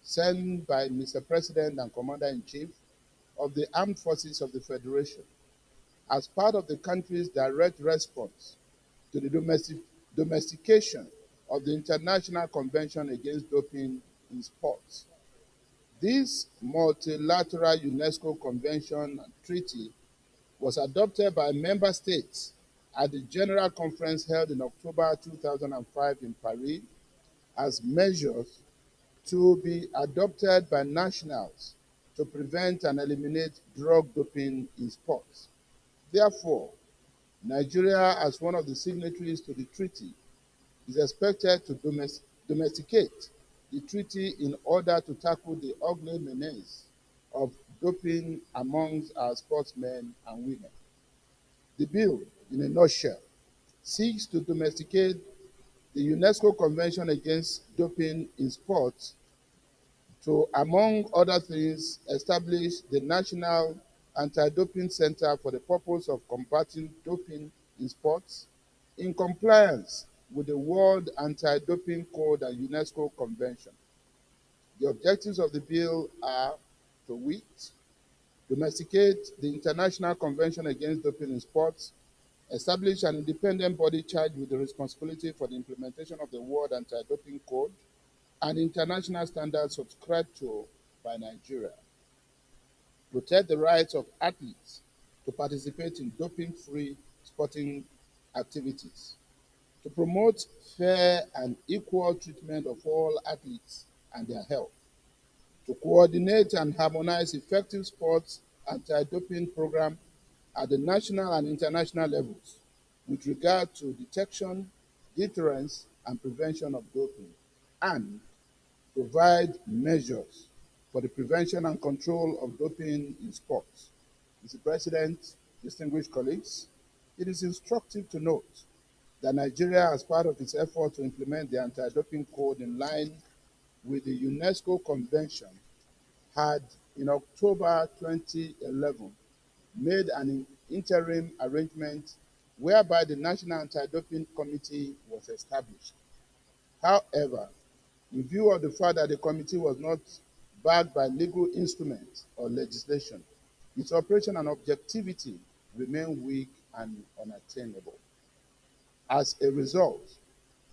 sent by Mr. President and Commander-in-Chief of the Armed Forces of the Federation as part of the country's direct response to the domestication of the International Convention Against Doping in Sports. This multilateral UNESCO Convention and Treaty was adopted by member states at the General Conference held in October 2005 in Paris as measures to be adopted by nationals to prevent and eliminate drug doping in sports. Therefore, Nigeria, as one of the signatories to the treaty, is expected to domesticate the treaty in order to tackle the ugly menace of doping amongst our sportsmen and women. The bill, in a nutshell, seeks to domesticate the UNESCO Convention Against Doping in Sports to, among other things, establish the National Anti-Doping Center for the purpose of combating doping in sports in compliance with the World Anti-Doping Code and UNESCO Convention. The objectives of the bill are to wit, domesticate the International Convention Against Doping in Sports, establish an independent body charged with the responsibility for the implementation of the World Anti-Doping Code and international standards subscribed to by Nigeria, protect the rights of athletes to participate in doping-free sporting activities, to promote fair and equal treatment of all athletes and their health, to coordinate and harmonize effective sports anti-doping program at the national and international levels with regard to detection, deterrence, and prevention of doping, and provide measures for the prevention and control of doping in sports. Mr. President, distinguished colleagues, it is instructive to note that Nigeria, as part of its effort to implement the anti-doping code in line with the UNESCO Convention, had in October 2011 made an interim arrangement whereby the National Anti-Doping Committee was established. However, in view of the fact that the committee was not backed by legal instruments or legislation, its operation and objectivity remain weak and unattainable. As a result,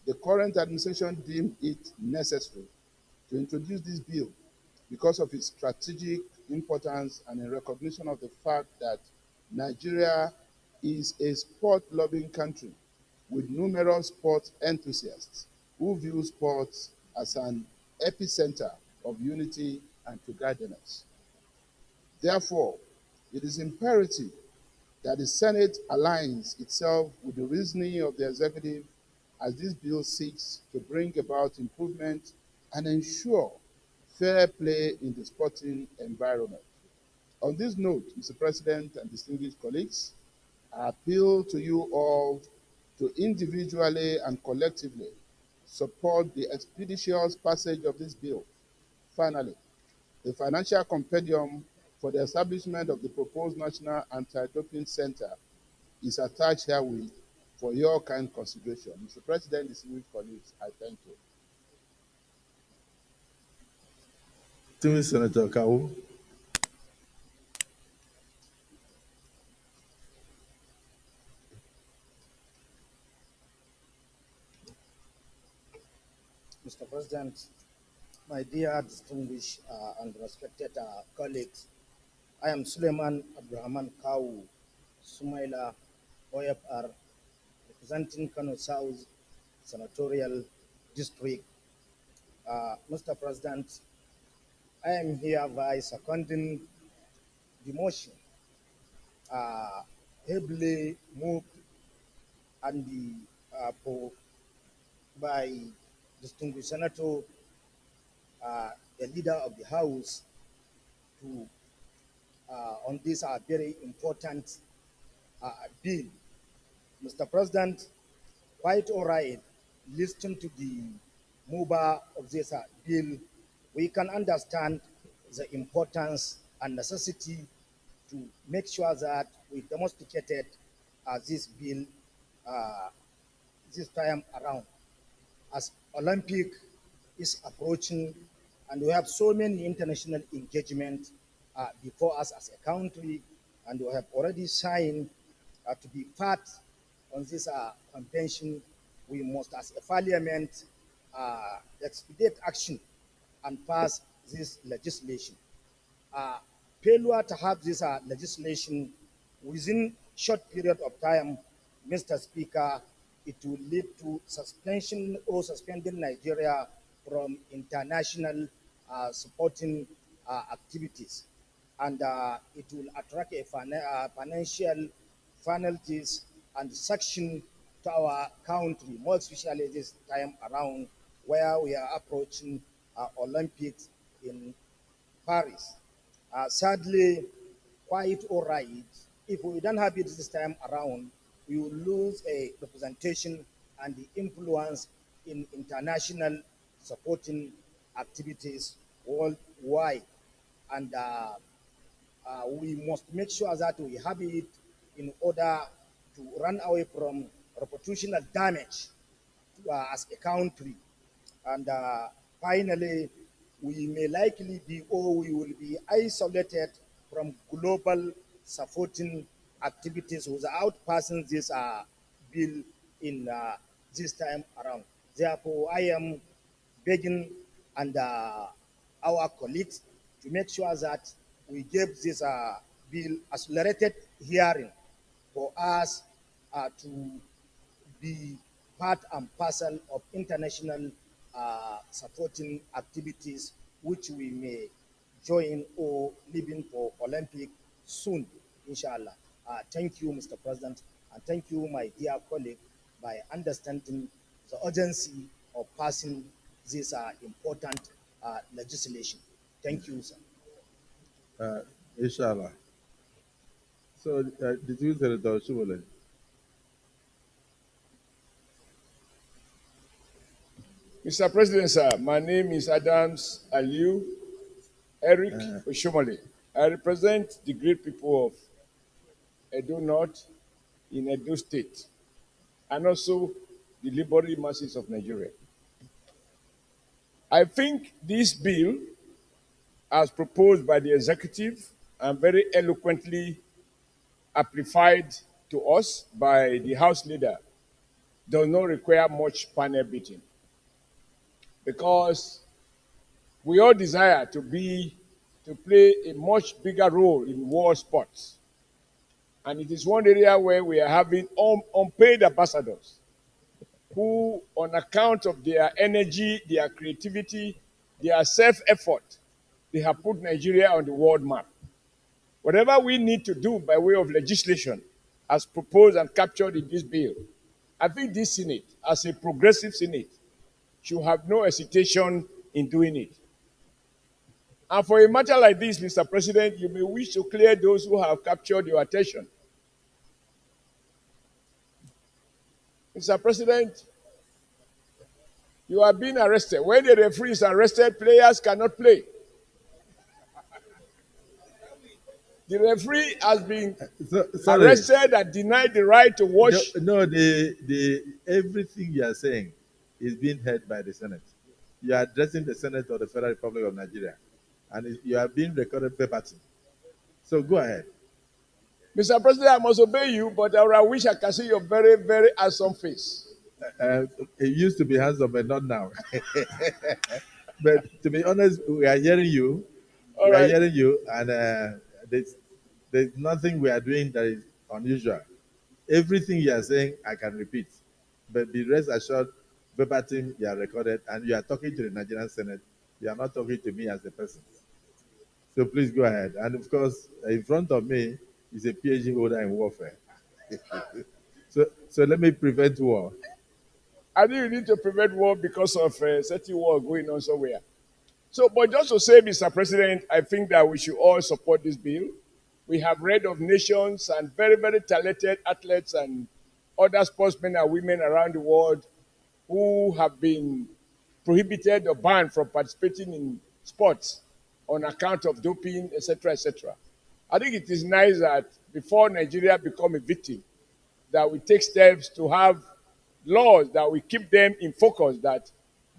the current administration deemed it necessary to introduce this bill because of its strategic importance and in recognition of the fact that Nigeria is a sport-loving country with numerous sport enthusiasts who view sports as an epicenter of unity and togetherness. Therefore, it is imperative that the Senate aligns itself with the reasoning of the executive as this bill seeks to bring about improvement and ensure fair play in the sporting environment. On this note, Mr. President and distinguished colleagues, I appeal to you all to individually and collectively support the expeditious passage of this bill. Finally, the financial compendium for the establishment of the proposed National Anti-Doping Center is attached herewith for your kind consideration. Mr. President, distinguished colleagues, I thank you. Distinguished Senator Kawu. Mr. President, my dear distinguished and respected colleagues, I am Suleiman Abdurrahman Kawu, Sumaila, OFR, representing Kano South Senatorial District. Mr. President, I am here by seconding the motion heavily moved and by distinguished Senator, the leader of the House, to on this very important bill. Mr. President, quite all right, listen to the mover of this bill. We can understand the importance and necessity to make sure that we domesticated this bill this time around. As Olympic is approaching, and we have so many international engagement before us as a country, and we have already signed to be part on this convention. We must, as a parliament, expedite action and pass this legislation. Failure to have this legislation within short period of time, Mr. Speaker, it will lead to suspension or suspending Nigeria from international supporting activities. And it will attract a financial penalties and sanction to our country, more especially this time around where we are approaching Olympics in Paris. Sadly, quite all right. If we don't have it this time around, we will lose a representation and the influence in international supporting activities worldwide. And we must make sure that we have it in order to run away from reputational damage to, as a country. And finally, we may likely be, or we will be isolated from global supporting activities without passing this bill in this time around. Therefore, I am begging and our colleagues to make sure that we give this bill accelerated hearing for us to be part and parcel of international supporting activities which we may join or living for Olympic soon, inshallah. Thank you, Mr. President, and thank you, my dear colleague, by understanding the urgency of passing this important legislation. Thank you, sir. Inshallah. So, did you say that? Mr. President, sir, my name is Adams Aliu Eric Oshomole. I represent the great people of Edo North in Edo State, and also the laboring masses of Nigeria. I think this bill, as proposed by the executive and very eloquently amplified to us by the House leader, does not require much panel beating, because we all desire to play a much bigger role in world sports. And it is one area where we are having unpaid ambassadors who, on account of their energy, their creativity, their self-effort, they have put Nigeria on the world map. Whatever we need to do by way of legislation, as proposed and captured in this bill, I think this Senate, as a progressive Senate, should have no hesitation in doing it. And for a matter like this, Mr. President, you may wish to clear those who have captured your attention. Mr. President, you are being arrested. When the referee is arrested, players cannot play. The referee has been arrested and denied the right to watch. No, the everything you are saying is being heard by the Senate. You are addressing the Senate of the Federal Republic of Nigeria, and you are being recorded verbatim. So go ahead. Mr. President, I must obey you, but I wish I can see your very, very handsome face. It used to be handsome, but not now. But to be honest, we are hearing you. All right. Are hearing you, and there's nothing we are doing that is unusual. Everything you are saying, I can repeat. But be rest assured, verbatim, you are recorded, and you are talking to the Nigerian Senate. You are not talking to me as a person. So please go ahead. And of course, in front of me is a PhD holder in warfare. So let me prevent war. I think you need to prevent war because of certain war going on somewhere. So, but just to say, Mr. President, I think that we should all support this bill. We have read of nations and very, very talented athletes and other sportsmen and women around the world who have been prohibited or banned from participating in sports on account of doping, etc., etc. I think it is nice that before Nigeria become a victim, that we take steps to have laws that we keep them in focus, that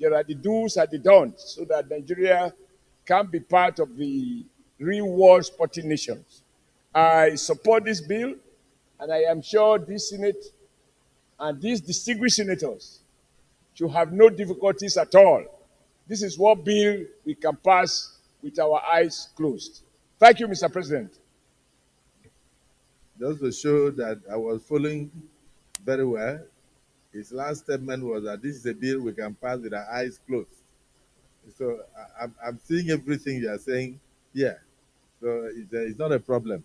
there are the do's and the don'ts, so that Nigeria can be part of the real world sporting nations. I support this bill, and I am sure this Senate and these distinguished senators should have no difficulties at all. This is what bill we can pass with our eyes closed. Thank you, Mr. President. Just to show that I was following very well, his last statement was that this is a bill we can pass with our eyes closed. So I'm seeing everything you are saying here. So it's not a problem.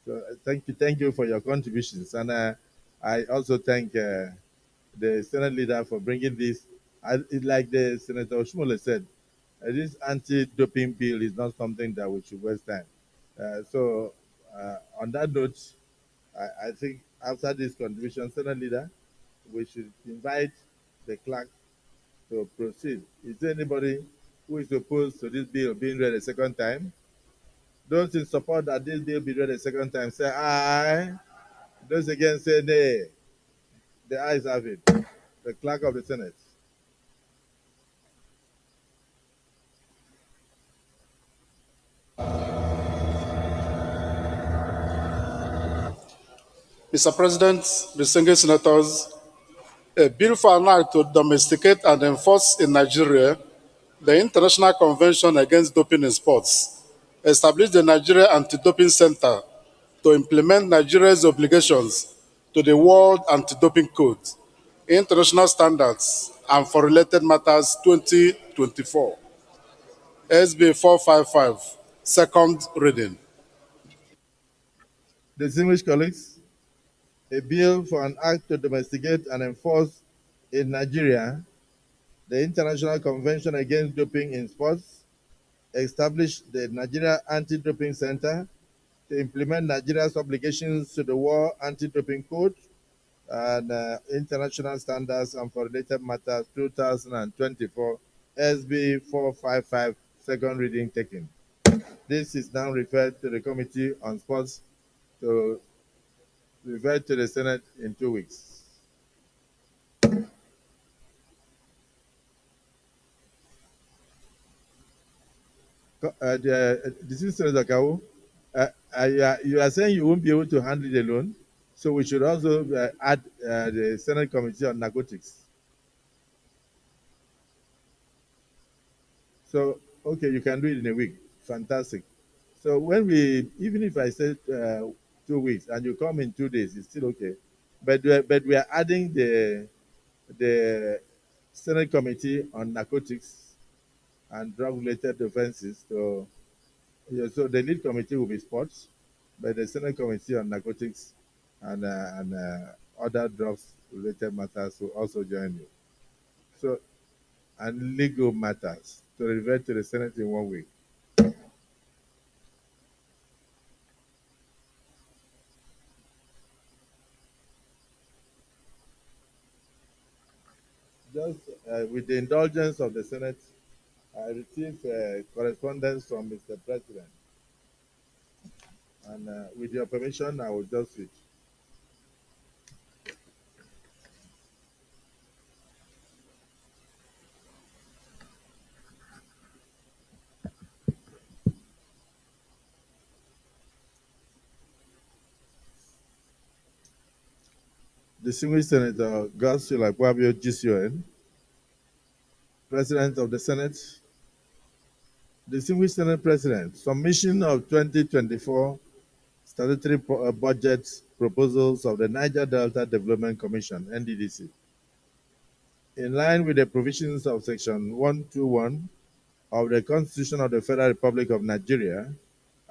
So thank you for your contributions. And I also thank the Senate leader for bringing this. Like the Senator Oshumole said, this anti-doping bill is not something that we should waste time. So on that note, I think after this contribution, Senate leader, we should invite the clerk to proceed. Is there anybody who is opposed to this bill being read a second time? Those in support that this bill be read a second time, say aye. Those against, say nay. The ayes have it. The clerk of the Senate. Mr. President, distinguished senators, a bill for an act to domesticate and enforce in Nigeria the International Convention Against Doping in Sports, establish the Nigeria Anti-Doping Center to implement Nigeria's obligations to the World Anti-Doping Code, international standards, and for related matters 2024. SB 455, second reading. Distinguished colleagues, a bill for an act to domesticate and enforce in Nigeria the International Convention Against Doping in Sports, establish the Nigeria Anti-Doping Center to implement Nigeria's obligations to the World Anti-Doping Code and international standards and for related matters 2024, SB 455, second reading taken. This is now referred to the Committee on Sports to refer to the Senate in 2 weeks. This is Senator Kawu. You are saying you won't be able to handle it alone, so we should also add the Senate Committee on Narcotics. So, okay, you can do it in a week. Fantastic. So when even if I said 2 weeks and you come in 2 days, it's still okay. But we are adding the Senate Committee on Narcotics and Drug-Related Offenses. So the lead committee will be sports, but the Senate Committee on Narcotics and other drugs-related matters will also join you. So, and legal matters to revert to the Senate in 1 week. Just with the indulgence of the Senate, I received correspondence from Mr. President. And with your permission, I will just switch. Distinguished Senator Godswill Akpabio GCON, President of the Senate, Distinguished Senate President, submission of 2024 statutory budget proposals of the Niger Delta Development Commission, NDDC. In line with the provisions of Section 121 of the Constitution of the Federal Republic of Nigeria,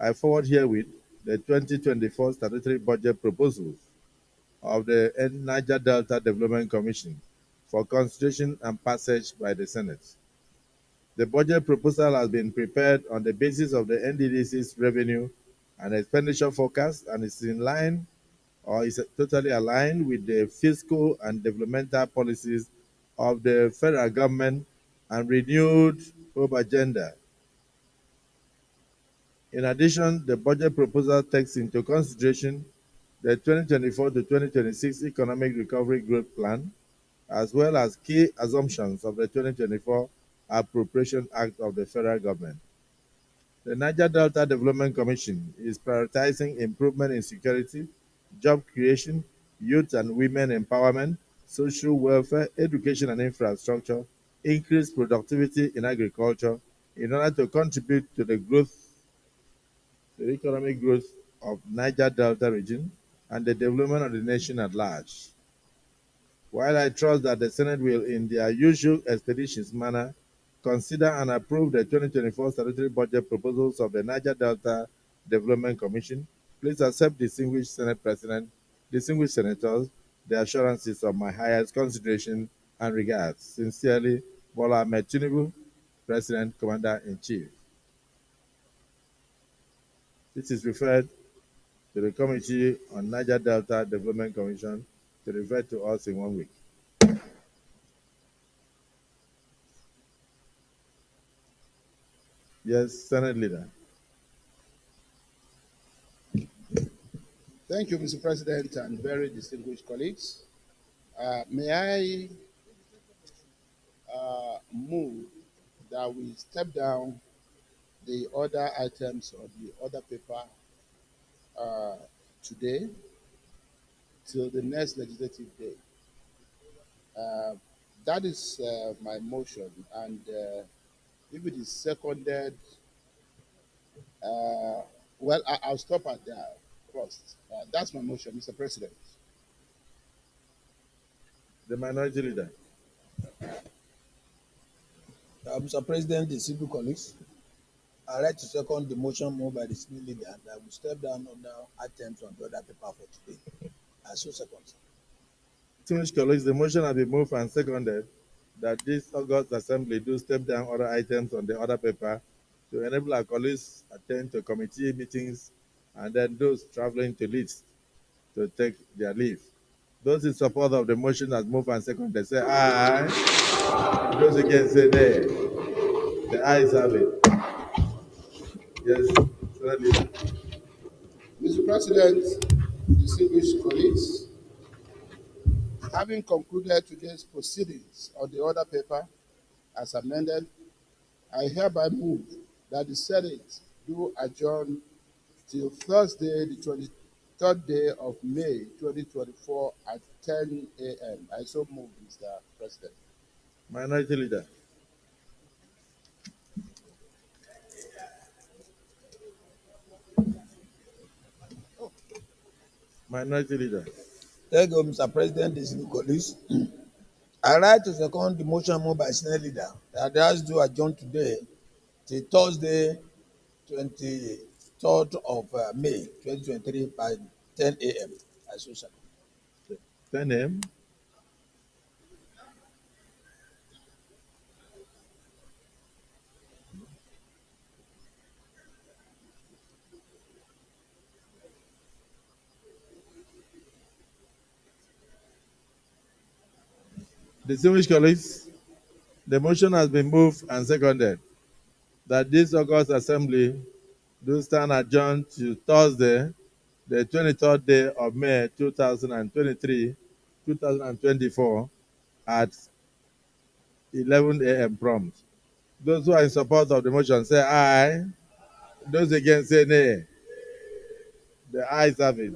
I forward herewith the 2024 statutory budget proposals of the Niger Delta Development Commission for consideration and passage by the Senate. The budget proposal has been prepared on the basis of the NDDC's revenue and expenditure forecast and is in line or is totally aligned with the fiscal and developmental policies of the federal government and renewed hope agenda. In addition, the budget proposal takes into consideration the 2024 to 2026 Economic Recovery Growth Plan, as well as key assumptions of the 2024 Appropriation Act of the federal government. The Niger Delta Development Commission is prioritizing improvement in security, job creation, youth and women empowerment, social welfare, education and infrastructure, increased productivity in agriculture in order to contribute to the growth, the economic growth of Niger Delta region and the development of the nation at large. While I trust that the Senate will, in their usual expeditious manner, consider and approve the 2024 statutory budget proposals of the Niger Delta Development Commission, please accept, distinguished Senate President, distinguished senators, the assurances of my highest consideration and regards. Sincerely, Bola Ahmed Tinubu, President, Commander-in-Chief. This is referred to the Committee on Niger Delta Development Commission to refer to us in 1 week. Yes, Senate Leader. Thank you, Mr. President, and very distinguished colleagues. May I move that we step down the other items on the other paper today till the next legislative day. That is my motion, and if it is seconded, well, I'll stop at that first. That's my motion, Mr. President. The Minority Leader. Mr. President, distinguished colleagues, I'd like to second the motion moved by the Senate Leader that we step down on the items on the other paper for today. I so second. Distinguished colleagues, the motion has been moved and seconded that this August Assembly do step down other items on the other paper to enable our colleagues attend to committee meetings and then those traveling to Leeds to take their leave. Those in support of the motion as moved and seconded say aye. Those against say nay. The ayes have it. Yes, Senate Leader. Mr. President, distinguished colleagues, having concluded today's proceedings on the other paper as amended, I hereby move that the Senate do adjourn till Thursday, the 23rd day of May 2024 at 10 a.m. I so move, Mr. President. Minority Leader. Minority Leader. Thank you, Mr. President, distinguished colleagues. I write to second the motion moved by Senate Leader that has to adjourn today till Thursday, 23rd of May 2023 by 10 a.m. I so second. 10 a.m. Distinguished colleagues, the motion has been moved and seconded that this August Assembly do stand adjourned to Thursday, the 23rd day of May 2024 at 11 a.m. prompt. Those who are in support of the motion say aye. Those against say nay. The ayes have it.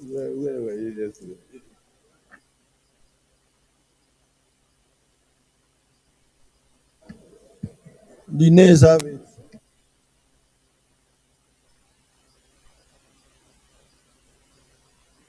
Where were you yesterday? The nays have it.